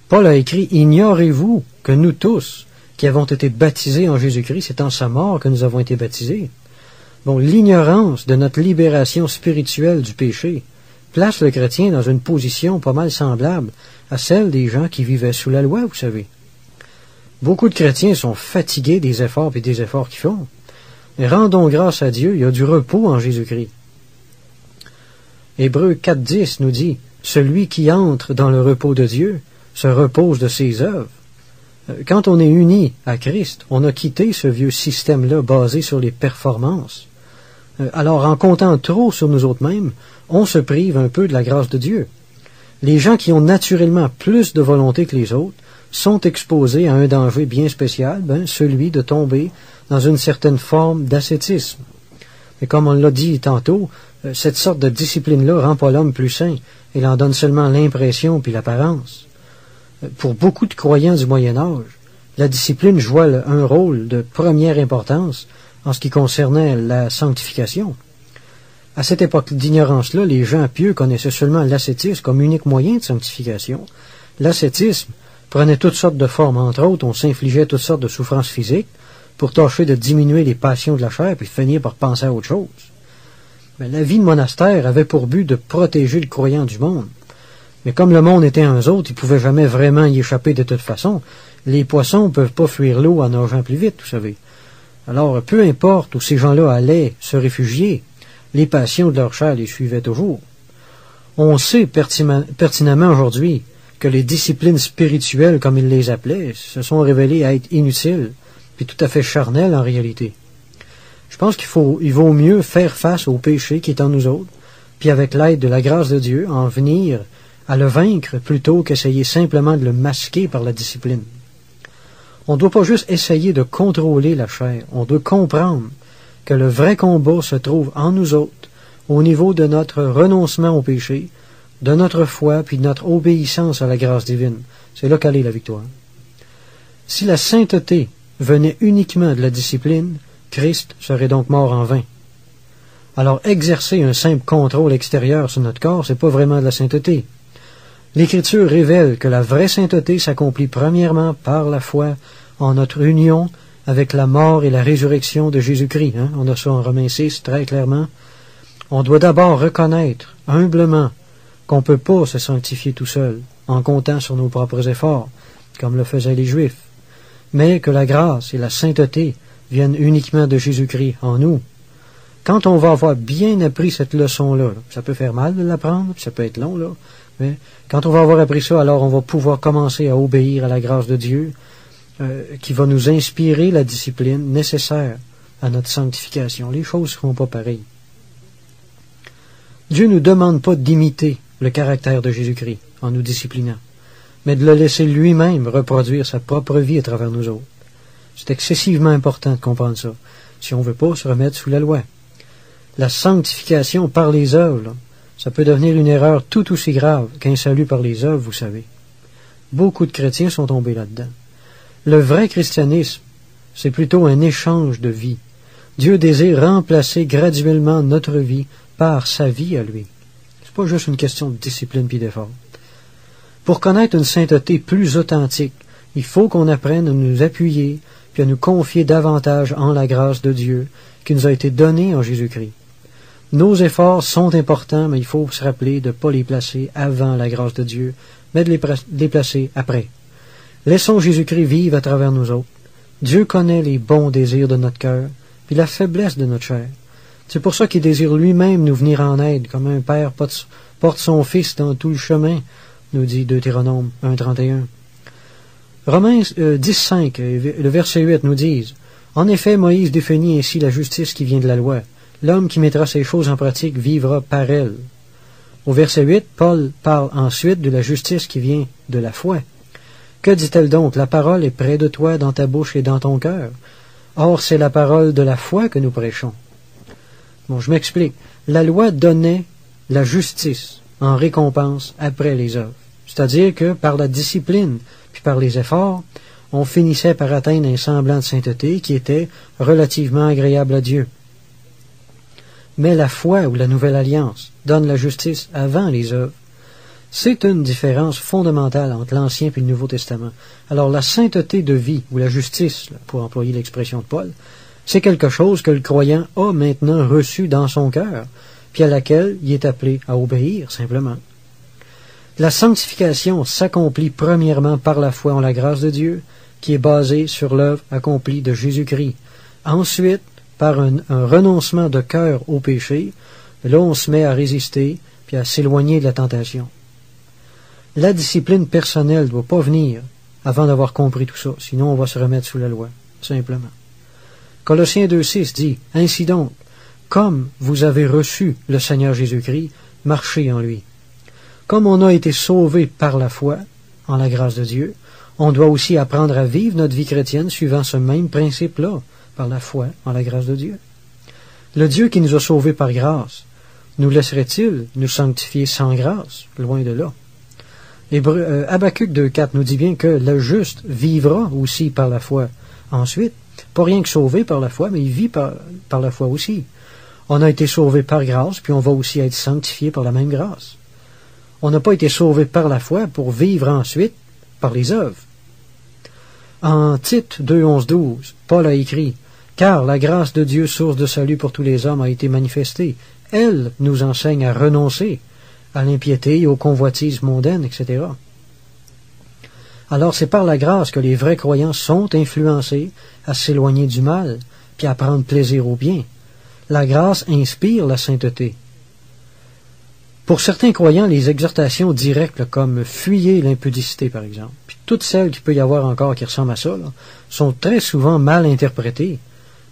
Paul a écrit « Ignorez-vous que nous tous, qui avons été baptisés en Jésus-Christ, c'est en sa mort que nous avons été baptisés. » Bon, l'ignorance de notre libération spirituelle du péché place le chrétien dans une position pas mal semblable à celle des gens qui vivaient sous la loi, vous savez. Beaucoup de chrétiens sont fatigués des efforts et des efforts qu'ils font. Mais rendons grâce à Dieu, il y a du repos en Jésus-Christ. Hébreux 4.10 nous dit « Celui qui entre dans le repos de Dieu se repose de ses œuvres. » Quand on est uni à Christ, on a quitté ce vieux système-là basé sur les performances. Alors, en comptant trop sur nous autres-mêmes, on se prive un peu de la grâce de Dieu. Les gens qui ont naturellement plus de volonté que les autres sont exposés à un danger bien spécial, celui de tomber dans une certaine forme d'ascétisme. Mais comme on l'a dit tantôt, cette sorte de discipline-là rend pas l'homme plus saint. Elle en donne seulement l'impression puis l'apparence. Pour beaucoup de croyants du Moyen Âge, la discipline jouait un rôle de première importance en ce qui concernait la sanctification. À cette époque d'ignorance-là, les gens pieux connaissaient seulement l'ascétisme comme unique moyen de sanctification. L'ascétisme prenait toutes sortes de formes, entre autres, on s'infligeait toutes sortes de souffrances physiques pour tâcher de diminuer les passions de la chair puis finir par penser à autre chose. Mais la vie de monastère avait pour but de protéger le croyant du monde. Mais comme le monde était un autre, ils ne pouvaient jamais vraiment y échapper de toute façon. Les poissons ne peuvent pas fuir l'eau en nageant plus vite, vous savez. Alors, peu importe où ces gens-là allaient se réfugier, les passions de leur chair les suivaient toujours. On sait pertinemment aujourd'hui que les disciplines spirituelles, comme ils les appelaient, se sont révélées à être inutiles, puis tout à fait charnelles en réalité. Je pense qu'il vaut mieux faire face au péché qui est en nous autres, puis avec l'aide de la grâce de Dieu, en venir à le vaincre plutôt qu'essayer simplement de le masquer par la discipline. On ne doit pas juste essayer de contrôler la chair, on doit comprendre que le vrai combat se trouve en nous autres, au niveau de notre renoncement au péché, de notre foi, puis de notre obéissance à la grâce divine. C'est là qu'elle est la victoire. Si la sainteté venait uniquement de la discipline, Christ serait donc mort en vain. Alors exercer un simple contrôle extérieur sur notre corps, c'est pas vraiment de la sainteté. L'Écriture révèle que la vraie sainteté s'accomplit premièrement par la foi en notre union avec la mort et la résurrection de Jésus-Christ. On a ça en Romains 6 très clairement. On doit d'abord reconnaître humblement qu'on ne peut pas se sanctifier tout seul en comptant sur nos propres efforts, comme le faisaient les Juifs, mais que la grâce et la sainteté viennent uniquement de Jésus-Christ en nous. Quand on va avoir bien appris cette leçon-là, ça peut faire mal de l'apprendre, ça peut être long, là, mais quand on va avoir appris ça, alors on va pouvoir commencer à obéir à la grâce de Dieu, qui va nous inspirer la discipline nécessaire à notre sanctification. Les choses ne seront pas pareilles. Dieu ne nous demande pas d'imiter le caractère de Jésus-Christ en nous disciplinant, mais de le laisser lui-même reproduire sa propre vie à travers nous autres. C'est excessivement important de comprendre ça, si on ne veut pas se remettre sous la loi. La sanctification par les œuvres, là, ça peut devenir une erreur tout aussi grave qu'un salut par les œuvres, vous savez. Beaucoup de chrétiens sont tombés là-dedans. Le vrai christianisme, c'est plutôt un échange de vie. Dieu désire remplacer graduellement notre vie par sa vie à lui. C'est pas juste une question de discipline puis d'effort. Pour connaître une sainteté plus authentique, il faut qu'on apprenne à nous appuyer puis à nous confier davantage en la grâce de Dieu qui nous a été donnée en Jésus-Christ. Nos efforts sont importants, mais il faut se rappeler de ne pas les placer avant la grâce de Dieu, mais de les placer après. Laissons Jésus-Christ vivre à travers nous autres. Dieu connaît les bons désirs de notre cœur, puis la faiblesse de notre chair. C'est pour ça qu'il désire lui-même nous venir en aide, comme un père porte son fils dans tout le chemin, nous dit Deutéronome 1.31. Romains 10.5, le verset 8 nous dit « En effet, Moïse définit ainsi la justice qui vient de la loi. L'homme qui mettra ces choses en pratique vivra par elle. » Au verset 8, Paul parle ensuite de la justice qui vient de la foi. Que dit-elle donc? La parole est près de toi, dans ta bouche et dans ton cœur. Or, c'est la parole de la foi que nous prêchons. Bon, je m'explique. La loi donnait la justice en récompense après les œuvres. C'est-à-dire que par la discipline puis par les efforts, on finissait par atteindre un semblant de sainteté qui était relativement agréable à Dieu. Mais la foi ou la nouvelle alliance donne la justice avant les œuvres. C'est une différence fondamentale entre l'Ancien et le Nouveau Testament. Alors la sainteté de vie, ou la justice, pour employer l'expression de Paul, c'est quelque chose que le croyant a maintenant reçu dans son cœur, puis à laquelle il est appelé à obéir, simplement. La sanctification s'accomplit premièrement par la foi en la grâce de Dieu, qui est basée sur l'œuvre accomplie de Jésus-Christ. Ensuite, par un renoncement de cœur au péché, là on se met à résister, puis à s'éloigner de la tentation. La discipline personnelle ne doit pas venir avant d'avoir compris tout ça, sinon on va se remettre sous la loi, simplement. Colossiens 2.6 dit « Ainsi donc, comme vous avez reçu le Seigneur Jésus-Christ, marchez en lui. » Comme on a été sauvé par la foi, en la grâce de Dieu, on doit aussi apprendre à vivre notre vie chrétienne suivant ce même principe-là, par la foi, en la grâce de Dieu. Le Dieu qui nous a sauvés par grâce, nous laisserait-il nous sanctifier sans grâce? Loin de là. Habacuc 2.4 nous dit bien que le juste vivra aussi par la foi. Ensuite, pas rien que sauvé par la foi, mais il vit par la foi aussi. On a été sauvé par grâce, puis on va aussi être sanctifié par la même grâce. On n'a pas été sauvé par la foi pour vivre ensuite par les œuvres. En Tite 2.11-12, Paul a écrit « Car la grâce de Dieu, source de salut pour tous les hommes, a été manifestée. Elle nous enseigne à renoncer à l'impiété et aux convoitises mondaines, etc. » Alors c'est par la grâce que les vrais croyants sont influencés à s'éloigner du mal, puis à prendre plaisir au bien. La grâce inspire la sainteté. Pour certains croyants, les exhortations directes, comme « fuyez l'impudicité » par exemple, puis toutes celles qu'il peut y avoir encore qui ressemblent à ça, sont très souvent mal interprétées.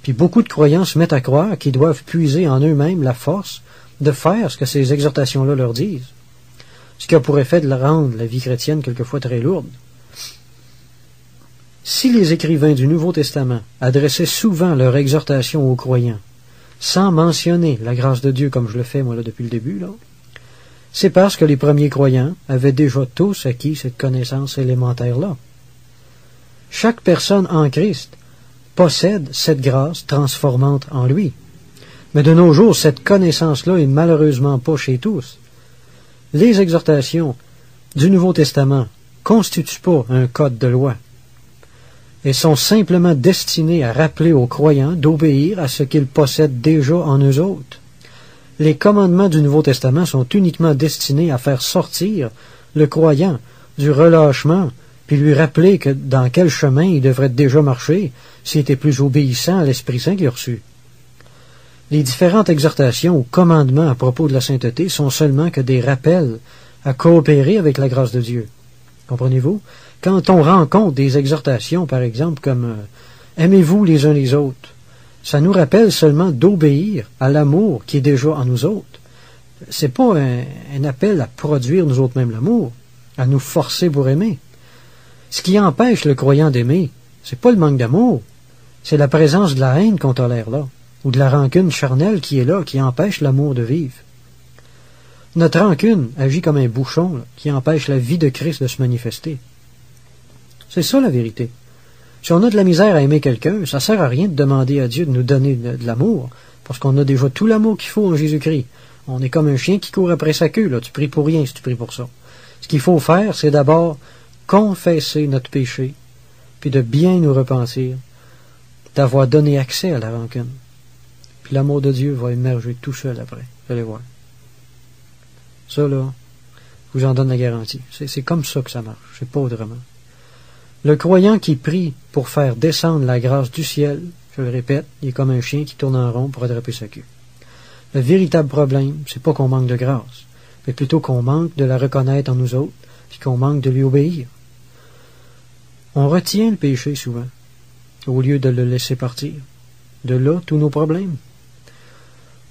Puis beaucoup de croyants se mettent à croire qu'ils doivent puiser en eux-mêmes la force de faire ce que ces exhortations-là leur disent, ce qui a pour effet de rendre la vie chrétienne quelquefois très lourde. Si les écrivains du Nouveau Testament adressaient souvent leur exhortation aux croyants, sans mentionner la grâce de Dieu comme je le fais moi là depuis le début, c'est parce que les premiers croyants avaient déjà tous acquis cette connaissance élémentaire-là. Chaque personne en Christ possède cette grâce transformante en lui. Mais de nos jours, cette connaissance-là est malheureusement pas chez tous. Les exhortations du Nouveau Testament constituent pas un code de loi. Elles sont simplement destinées à rappeler aux croyants d'obéir à ce qu'ils possèdent déjà en eux autres. Les commandements du Nouveau Testament sont uniquement destinés à faire sortir le croyant du relâchement, puis lui rappeler que dans quel chemin il devrait déjà marcher s'il était plus obéissant à l'Esprit Saint qu'il a reçu. Les différentes exhortations ou commandements à propos de la sainteté sont seulement que des rappels à coopérer avec la grâce de Dieu. Comprenez-vous? Quand on rencontre des exhortations, par exemple, comme « aimez-vous les uns les autres », ça nous rappelle seulement d'obéir à l'amour qui est déjà en nous autres. C'est pas un appel à produire nous autres mêmes l'amour, à nous forcer pour aimer. Ce qui empêche le croyant d'aimer, c'est pas le manque d'amour, C'est la présence de la haine qu'on tolère là, ou de la rancune charnelle qui est là, qui empêche l'amour de vivre. Notre rancune agit comme un bouchon là, qui empêche la vie de Christ de se manifester. C'est ça la vérité. Si on a de la misère à aimer quelqu'un, ça sert à rien de demander à Dieu de nous donner de l'amour, parce qu'on a déjà tout l'amour qu'il faut en Jésus-Christ. On est comme un chien qui court après sa queue, là. Tu pries pour rien si tu pries pour ça. Ce qu'il faut faire, c'est d'abord confesser notre péché, puis de bien nous repentir, d'avoir donné accès à la rancune. Puis l'amour de Dieu va émerger tout seul après. Vous allez voir. Ça, là, je vous en donne la garantie. C'est comme ça que ça marche. C'est pas autrement. Le croyant qui prie pour faire descendre la grâce du ciel, je le répète, il est comme un chien qui tourne en rond pour attraper sa queue. Le véritable problème, c'est pas qu'on manque de grâce, mais plutôt qu'on manque de la reconnaître en nous autres, puis qu'on manque de lui obéir. On retient le péché souvent, au lieu de le laisser partir. De là, tous nos problèmes.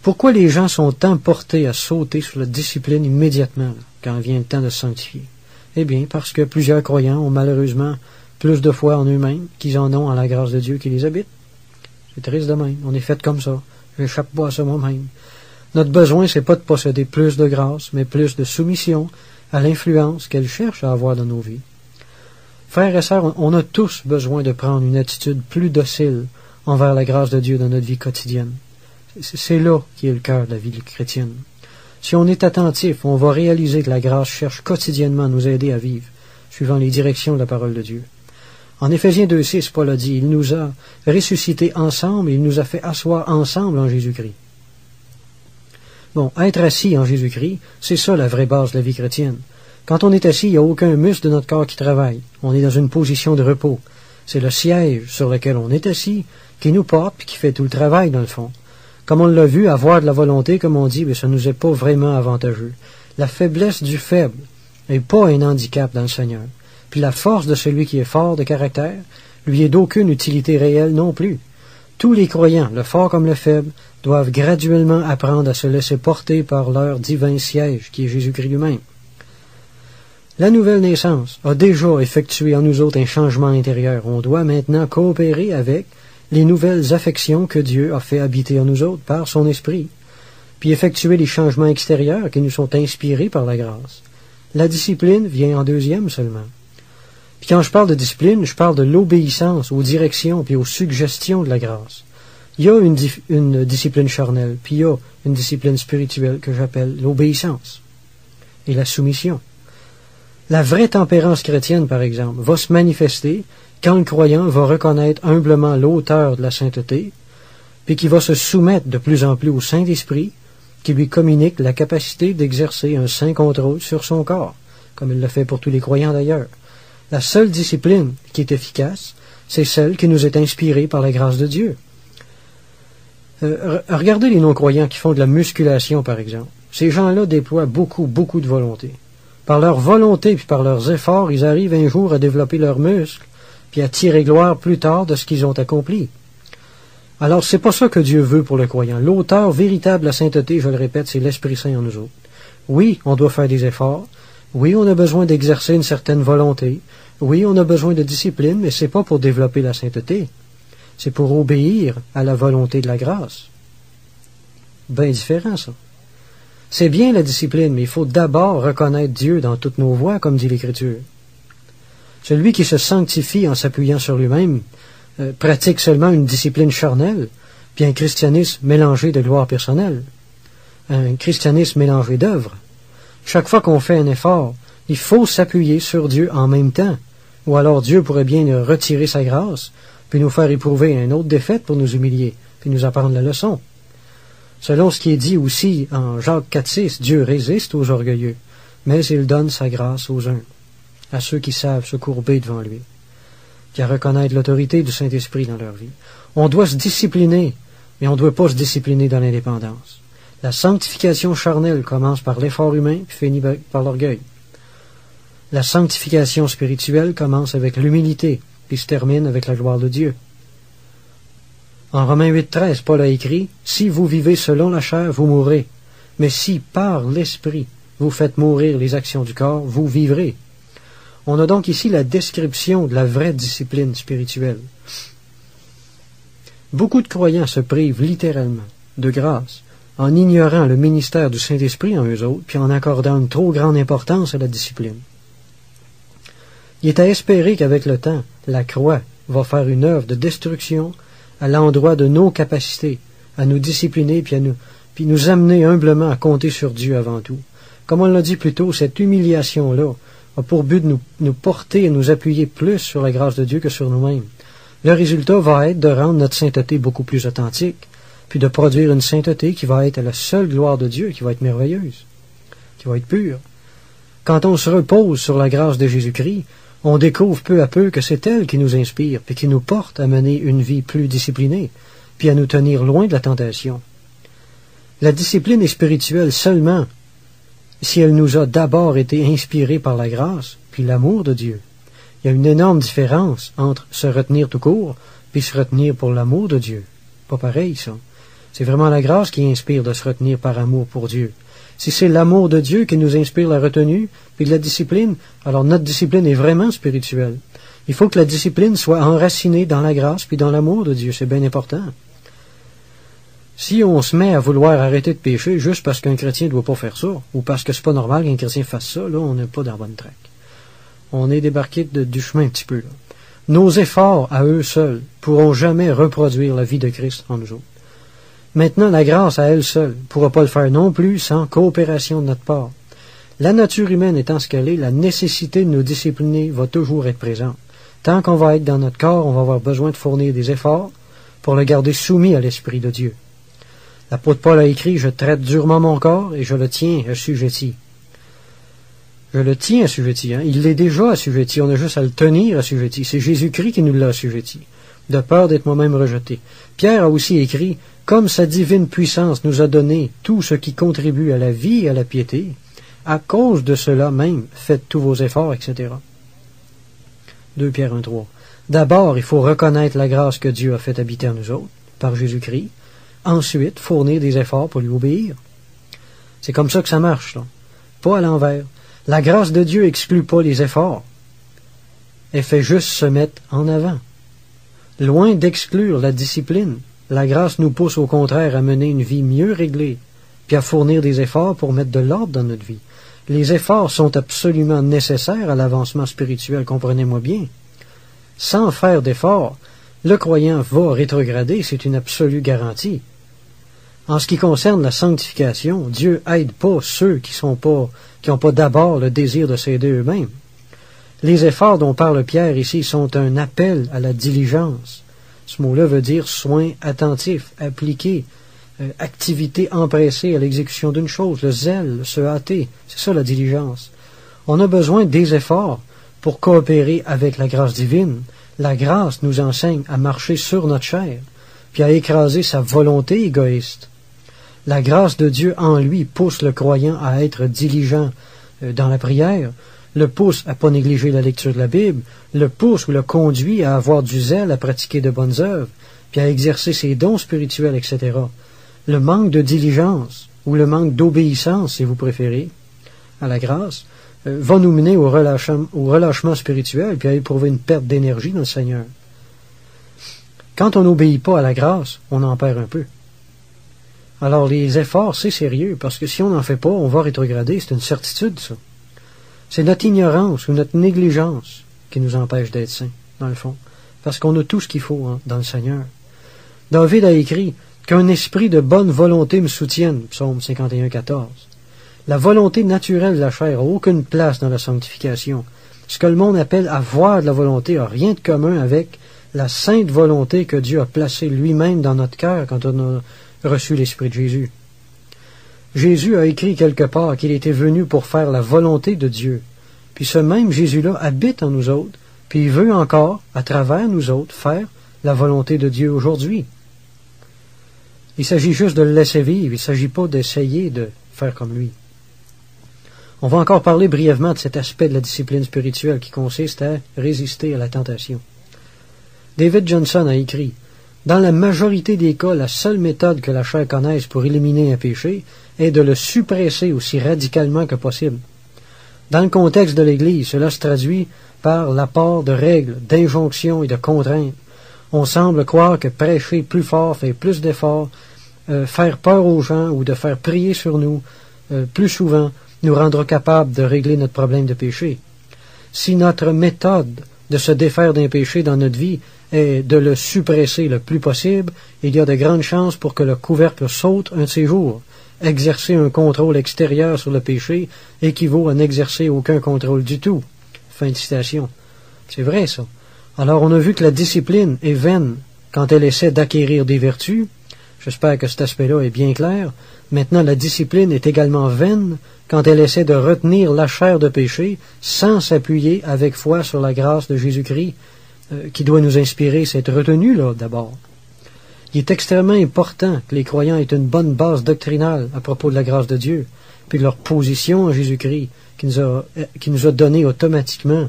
Pourquoi les gens sont tant portés à sauter sur la discipline immédiatement, là, quand vient le temps de se sanctifier? Eh bien, parce que plusieurs croyants ont malheureusement plus de foi en eux-mêmes qu'ils en ont en la grâce de Dieu qui les habite. C'est triste de même. On est fait comme ça. J'échappe pas à ça moi-même. Notre besoin, c'est pas de posséder plus de grâce, mais plus de soumission à l'influence qu'elle cherche à avoir dans nos vies. Frères et sœurs, on a tous besoin de prendre une attitude plus docile envers la grâce de Dieu dans notre vie quotidienne. C'est là qui est le cœur de la vie chrétienne. Si on est attentif, on va réaliser que la grâce cherche quotidiennement à nous aider à vivre, suivant les directions de la parole de Dieu. En Éphésiens 2,6, Paul a dit, il nous a ressuscités ensemble et il nous a fait asseoir ensemble en Jésus-Christ. Bon, être assis en Jésus-Christ, c'est ça la vraie base de la vie chrétienne. Quand on est assis, il n'y a aucun muscle de notre corps qui travaille. On est dans une position de repos. C'est le siège sur lequel on est assis qui nous porte et qui fait tout le travail dans le fond. Comme on l'a vu, avoir de la volonté, comme on dit, mais ça ne nous est pas vraiment avantageux. La faiblesse du faible n'est pas un handicap dans le Seigneur. Puis la force de celui qui est fort de caractère lui est d'aucune utilité réelle non plus. Tous les croyants, le fort comme le faible, doivent graduellement apprendre à se laisser porter par leur divin siège, qui est Jésus-Christ lui-même. La nouvelle naissance a déjà effectué en nous autres un changement intérieur. On doit maintenant coopérer avec les nouvelles affections que Dieu a fait habiter en nous autres par son esprit, puis effectuer les changements extérieurs qui nous sont inspirés par la grâce. La discipline vient en deuxième seulement. Puis quand je parle de discipline, je parle de l'obéissance aux directions puis aux suggestions de la grâce. Il y a une discipline charnelle, puis il y a une discipline spirituelle que j'appelle l'obéissance et la soumission. La vraie tempérance chrétienne, par exemple, va se manifester quand le croyant va reconnaître humblement l'auteur de la sainteté, puis qui va se soumettre de plus en plus au Saint-Esprit, qui lui communique la capacité d'exercer un saint contrôle sur son corps, comme il le fait pour tous les croyants d'ailleurs. La seule discipline qui est efficace, c'est celle qui nous est inspirée par la grâce de Dieu. Regardez les non-croyants qui font de la musculation, par exemple. Ces gens-là déploient beaucoup de volonté. Par leur volonté puis par leurs efforts, ils arrivent un jour à développer leurs muscles puis à tirer gloire plus tard de ce qu'ils ont accompli. Alors, c'est pas ça que Dieu veut pour le croyant. L'auteur véritable de la sainteté, je le répète, c'est l'Esprit Saint en nous autres. Oui, on doit faire des efforts. Oui, on a besoin d'exercer une certaine volonté. Oui, on a besoin de discipline, mais c'est pas pour développer la sainteté. C'est pour obéir à la volonté de la grâce. Bien différent, ça. C'est bien la discipline, mais il faut d'abord reconnaître Dieu dans toutes nos voies, comme dit l'Écriture. Celui qui se sanctifie en s'appuyant sur lui-même pratique seulement une discipline charnelle, puis un christianisme mélangé de gloire personnelle, un christianisme mélangé d'œuvres. Chaque fois qu'on fait un effort, il faut s'appuyer sur Dieu en même temps, ou alors Dieu pourrait bien nous retirer sa grâce, puis nous faire éprouver une autre défaite pour nous humilier, puis nous apprendre la leçon. Selon ce qui est dit aussi en Jacques 4,6, Dieu résiste aux orgueilleux, mais il donne sa grâce aux uns, à ceux qui savent se courber devant lui, puis à reconnaître l'autorité du Saint-Esprit dans leur vie. On doit se discipliner, mais on ne doit pas se discipliner dans l'indépendance. La sanctification charnelle commence par l'effort humain, puis finit par l'orgueil. La sanctification spirituelle commence avec l'humilité, puis se termine avec la gloire de Dieu. En Romains 8,13, Paul a écrit « Si vous vivez selon la chair, vous mourrez. Mais si, par l'Esprit, vous faites mourir les actions du corps, vous vivrez. » On a donc ici la description de la vraie discipline spirituelle. Beaucoup de croyants se privent littéralement de grâce en ignorant le ministère du Saint-Esprit en eux autres, puis en accordant une trop grande importance à la discipline. Il est à espérer qu'avec le temps, la croix va faire une œuvre de destruction à l'endroit de nos capacités à nous discipliner puis nous amener humblement à compter sur Dieu avant tout. Comme on l'a dit plus tôt, cette humiliation-là a pour but de nous porter et nous appuyer plus sur la grâce de Dieu que sur nous-mêmes. Le résultat va être de rendre notre sainteté beaucoup plus authentique, puis de produire une sainteté qui va être à la seule gloire de Dieu, qui va être merveilleuse, qui va être pure. Quand on se repose sur la grâce de Jésus-Christ, on découvre peu à peu que c'est elle qui nous inspire, puis qui nous porte à mener une vie plus disciplinée, puis à nous tenir loin de la tentation. La discipline est spirituelle seulement si elle nous a d'abord été inspirée par la grâce, puis l'amour de Dieu. Il y a une énorme différence entre se retenir tout court, puis se retenir pour l'amour de Dieu. Pas pareil, ça. C'est vraiment la grâce qui inspire de se retenir par amour pour Dieu. Si c'est l'amour de Dieu qui nous inspire la retenue, puis la discipline, alors notre discipline est vraiment spirituelle. Il faut que la discipline soit enracinée dans la grâce, puis dans l'amour de Dieu. C'est bien important. Si on se met à vouloir arrêter de pécher juste parce qu'un chrétien ne doit pas faire ça, ou parce que c'est pas normal qu'un chrétien fasse ça, là, on n'est pas dans la bonne traque. On est débarqué du chemin un petit peu, là. Nos efforts, à eux seuls, pourront jamais reproduire la vie de Christ en nous autres. Maintenant, la grâce à elle seule ne pourra pas le faire non plus sans coopération de notre part. La nature humaine étant ce qu'elle est, la nécessité de nous discipliner va toujours être présente. Tant qu'on va être dans notre corps, on va avoir besoin de fournir des efforts pour le garder soumis à l'Esprit de Dieu. L'apôtre Paul a écrit « Je traite durement mon corps et je le tiens assujetti ». Je le tiens assujetti. Il l'est déjà assujetti. On a juste à le tenir assujetti. C'est Jésus-Christ qui nous l'a assujetti, de peur d'être moi-même rejeté. Pierre a aussi écrit « Comme sa divine puissance nous a donné tout ce qui contribue à la vie et à la piété, à cause de cela même, faites tous vos efforts, etc. » 2 Pierre 1,3. D'abord, il faut reconnaître la grâce que Dieu a fait habiter en nous autres, par Jésus-Christ. Ensuite, fournir des efforts pour lui obéir. C'est comme ça que ça marche, là. Pas à l'envers. La grâce de Dieu exclut pas les efforts. Elle fait juste se mettre en avant. Loin d'exclure la discipline, la grâce nous pousse au contraire à mener une vie mieux réglée, puis à fournir des efforts pour mettre de l'ordre dans notre vie. Les efforts sont absolument nécessaires à l'avancement spirituel, comprenez-moi bien. Sans faire d'efforts, le croyant va rétrograder, c'est une absolue garantie. En ce qui concerne la sanctification, Dieu aide pas ceux qui n'ont pas d'abord le désir de s'aider eux-mêmes. Les efforts dont parle Pierre ici sont un appel à la diligence. Ce mot-là veut dire soin attentif, appliqué, activité empressée à l'exécution d'une chose, le zèle, se hâter. C'est ça la diligence. On a besoin des efforts pour coopérer avec la grâce divine. La grâce nous enseigne à marcher sur notre chair, puis à écraser sa volonté égoïste. La grâce de Dieu en lui pousse le croyant à être diligent dans la prière, le pousse à ne pas négliger la lecture de la Bible, le pousse ou le conduit à avoir du zèle, à pratiquer de bonnes œuvres, puis à exercer ses dons spirituels, etc. Le manque de diligence, ou le manque d'obéissance, si vous préférez, à la grâce, va nous mener au relâchement spirituel, puis à éprouver une perte d'énergie dans le Seigneur. Quand on n'obéit pas à la grâce, on en perd un peu. Alors les efforts, c'est sérieux, parce que si on n'en fait pas, on va rétrograder, c'est une certitude, ça. C'est notre ignorance ou notre négligence qui nous empêche d'être saints, dans le fond, parce qu'on a tout ce qu'il faut dans le Seigneur. David a écrit « Qu'un esprit de bonne volonté me soutienne », psaume 51, 14. La volonté naturelle de la chair n'a aucune place dans la sanctification. Ce que le monde appelle avoir de la volonté n'a rien de commun avec la sainte volonté que Dieu a placée lui-même dans notre cœur quand on a reçu l'Esprit de Jésus. Jésus a écrit quelque part qu'il était venu pour faire la volonté de Dieu. Puis ce même Jésus-là habite en nous autres, puis il veut encore, à travers nous autres, faire la volonté de Dieu aujourd'hui. Il s'agit juste de le laisser vivre, il ne s'agit pas d'essayer de faire comme lui. On va encore parler brièvement de cet aspect de la discipline spirituelle qui consiste à résister à la tentation. David Johnson a écrit « Dans la majorité des cas, la seule méthode que la chair connaisse pour éliminer un péché est de le suppresser aussi radicalement que possible. Dans le contexte de l'Église, cela se traduit par l'apport de règles, d'injonctions et de contraintes. On semble croire que prêcher plus fort, faire plus d'efforts, faire peur aux gens ou de faire prier sur nous plus souvent nous rendra capables de régler notre problème de péché. Si notre méthode de se défaire d'un péché dans notre vie est de le suppresser le plus possible, il y a de grandes chances pour que le couvercle saute un de ces jours. Exercer un contrôle extérieur sur le péché équivaut à n'exercer aucun contrôle du tout. Fin de citation. C'est vrai, ça. Alors, on a vu que la discipline est vaine quand elle essaie d'acquérir des vertus. J'espère que cet aspect-là est bien clair. Maintenant, la discipline est également vaine quand elle essaie de retenir la chair de péché sans s'appuyer avec foi sur la grâce de Jésus-Christ qui doit nous inspirer cette retenue-là d'abord. Il est extrêmement important que les croyants aient une bonne base doctrinale à propos de la grâce de Dieu, puis de leur position en Jésus-Christ, qui nous a donné automatiquement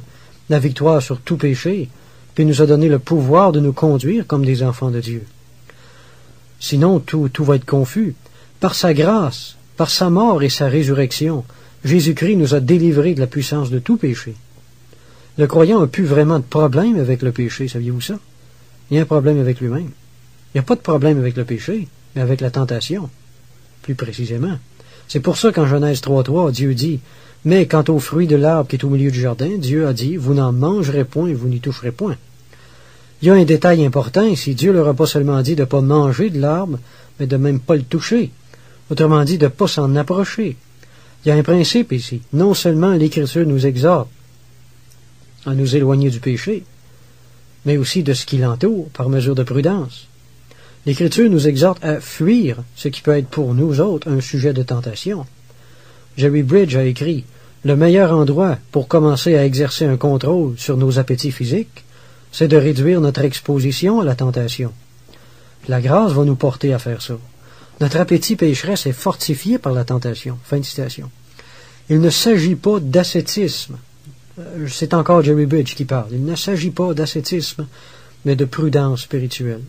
la victoire sur tout péché, puis nous a donné le pouvoir de nous conduire comme des enfants de Dieu. Sinon, tout va être confus. Par sa grâce, par sa mort et sa résurrection, Jésus-Christ nous a délivrés de la puissance de tout péché. Le croyant n'a plus vraiment de problème avec le péché, saviez-vous ça? Il y a un problème avec lui-même. Il n'y a pas de problème avec le péché, mais avec la tentation, plus précisément. C'est pour ça qu'en Genèse 3.3, Dieu dit, « Mais quant au fruit de l'arbre qui est au milieu du jardin, Dieu a dit, vous n'en mangerez point et vous n'y toucherez point. » Il y a un détail important ici. Dieu leur a pas seulement dit de ne pas manger de l'arbre, mais de même pas le toucher. Autrement dit, de ne pas s'en approcher. Il y a un principe ici. Non seulement l'Écriture nous exhorte à nous éloigner du péché, mais aussi de ce qui l'entoure par mesure de prudence. L'Écriture nous exhorte à fuir ce qui peut être pour nous autres un sujet de tentation. Jerry Bridge a écrit « Le meilleur endroit pour commencer à exercer un contrôle sur nos appétits physiques, c'est de réduire notre exposition à la tentation. La grâce va nous porter à faire ça. Notre appétit pécheresse est fortifié par la tentation. » Fin de citation. Il ne s'agit pas d'ascétisme. C'est encore Jerry Bridge qui parle. Il ne s'agit pas d'ascétisme, mais de prudence spirituelle.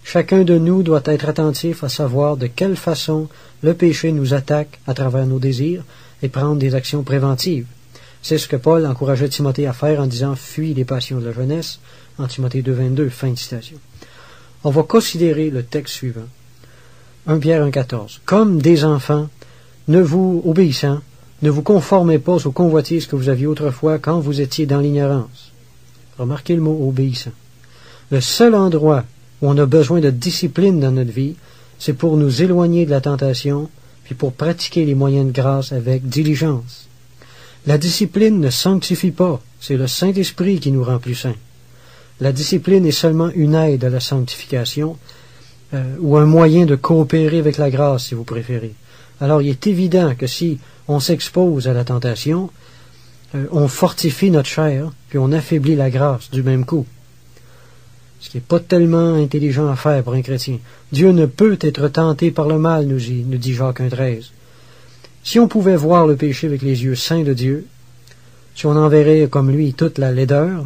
Chacun de nous doit être attentif à savoir de quelle façon le péché nous attaque à travers nos désirs et prendre des actions préventives. C'est ce que Paul encourageait Timothée à faire en disant « Fuis les passions de la jeunesse » en Timothée 2.22, fin de citation. On va considérer le texte suivant. 1 Pierre 1.14. Comme des enfants, ne vous obéissant, ne vous conformez pas aux convoitises que vous aviez autrefois quand vous étiez dans l'ignorance. Remarquez le mot obéissant. Le seul endroit où on a besoin de discipline dans notre vie, c'est pour nous éloigner de la tentation, puis pour pratiquer les moyens de grâce avec diligence. La discipline ne sanctifie pas, c'est le Saint-Esprit qui nous rend plus saints. La discipline est seulement une aide à la sanctification, ou un moyen de coopérer avec la grâce, si vous préférez. Alors, il est évident que si on s'expose à la tentation, on fortifie notre chair, puis on affaiblit la grâce du même coup. Ce qui n'est pas tellement intelligent à faire pour un chrétien. Dieu ne peut être tenté par le mal, nous dit Jacques 1.13. Si on pouvait voir le péché avec les yeux saints de Dieu, si on en verrait comme lui toute la laideur,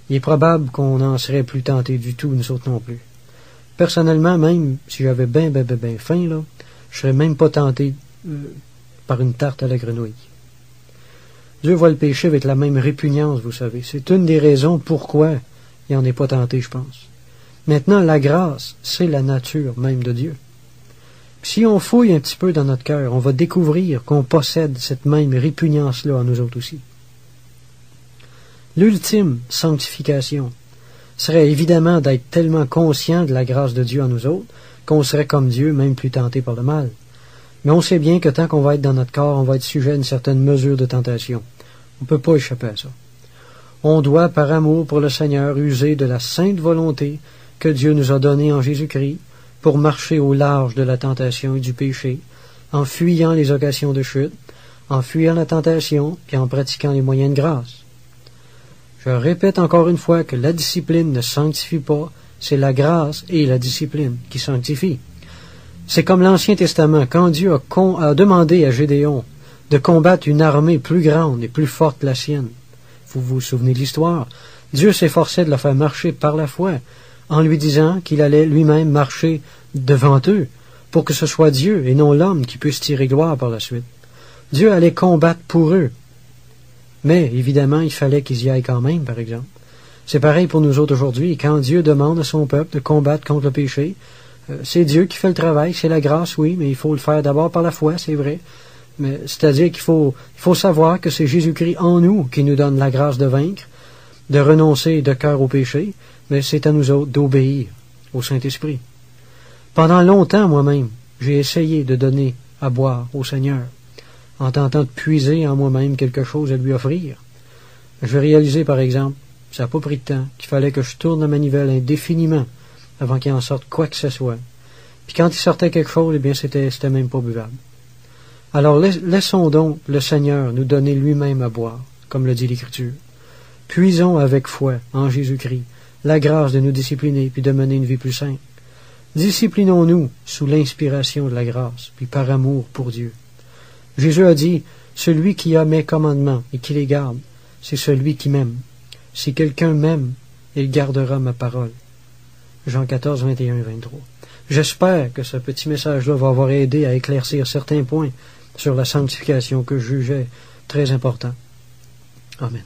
il est probable qu'on n'en serait plus tenté du tout, nous autres non plus. Personnellement, même si j'avais bien faim, là, je serais même pas tenté par une tarte à la grenouille. Dieu voit le péché avec la même répugnance, vous savez. C'est une des raisons pourquoi il n'en est pas tenté, je pense. Maintenant, la grâce, c'est la nature même de Dieu. Si on fouille un petit peu dans notre cœur, on va découvrir qu'on possède cette même répugnance-là en nous autres aussi. L'ultime sanctification serait évidemment d'être tellement conscient de la grâce de Dieu en nous autres qu'on serait comme Dieu, même plus tenté par le mal. Mais on sait bien que tant qu'on va être dans notre corps, on va être sujet à une certaine mesure de tentation. On ne peut pas échapper à ça. On doit, par amour pour le Seigneur, user de la sainte volonté que Dieu nous a donnée en Jésus-Christ pour marcher au large de la tentation et du péché, en fuyant les occasions de chute, en fuyant la tentation, puis en pratiquant les moyens de grâce. Je répète encore une fois que la discipline ne sanctifie pas, c'est la grâce et la discipline qui sanctifient. C'est comme l'Ancien Testament, quand Dieu a demandé à Gédéon de combattre une armée plus grande et plus forte que la sienne. Vous vous souvenez de l'histoire. Dieu s'efforçait de le faire marcher par la foi, en lui disant qu'il allait lui-même marcher devant eux, pour que ce soit Dieu et non l'homme qui puisse tirer gloire par la suite. Dieu allait combattre pour eux. Mais, évidemment, il fallait qu'ils y aillent quand même, par exemple. C'est pareil pour nous autres aujourd'hui. Quand Dieu demande à son peuple de combattre contre le péché, c'est Dieu qui fait le travail, c'est la grâce, oui, mais il faut le faire d'abord par la foi, c'est vrai. Mais c'est-à-dire qu'il faut savoir que c'est Jésus-Christ en nous qui nous donne la grâce de vaincre, de renoncer de cœur au péché, mais c'est à nous autres d'obéir au Saint-Esprit. Pendant longtemps, moi-même, j'ai essayé de donner à boire au Seigneur, en tentant de puiser en moi-même quelque chose à lui offrir. Je vais réaliser, par exemple, ça n'a pas pris de temps, qu'il fallait que je tourne la manivelle indéfiniment avant qu'il en sorte quoi que ce soit. Puis quand il sortait quelque chose, eh bien, c'était même pas buvable. Alors, laissons donc le Seigneur nous donner lui-même à boire, comme le dit l'Écriture. Puisons avec foi en Jésus-Christ la grâce de nous discipliner puis de mener une vie plus sainte. Disciplinons-nous sous l'inspiration de la grâce, puis par amour pour Dieu. Jésus a dit, « Celui qui a mes commandements et qui les garde, c'est celui qui m'aime. Si quelqu'un m'aime, il gardera ma parole. » Jean 14, 21 et 23. J'espère que ce petit message-là va avoir aidé à éclaircir certains points sur la sanctification que je jugeais très importants. Amen.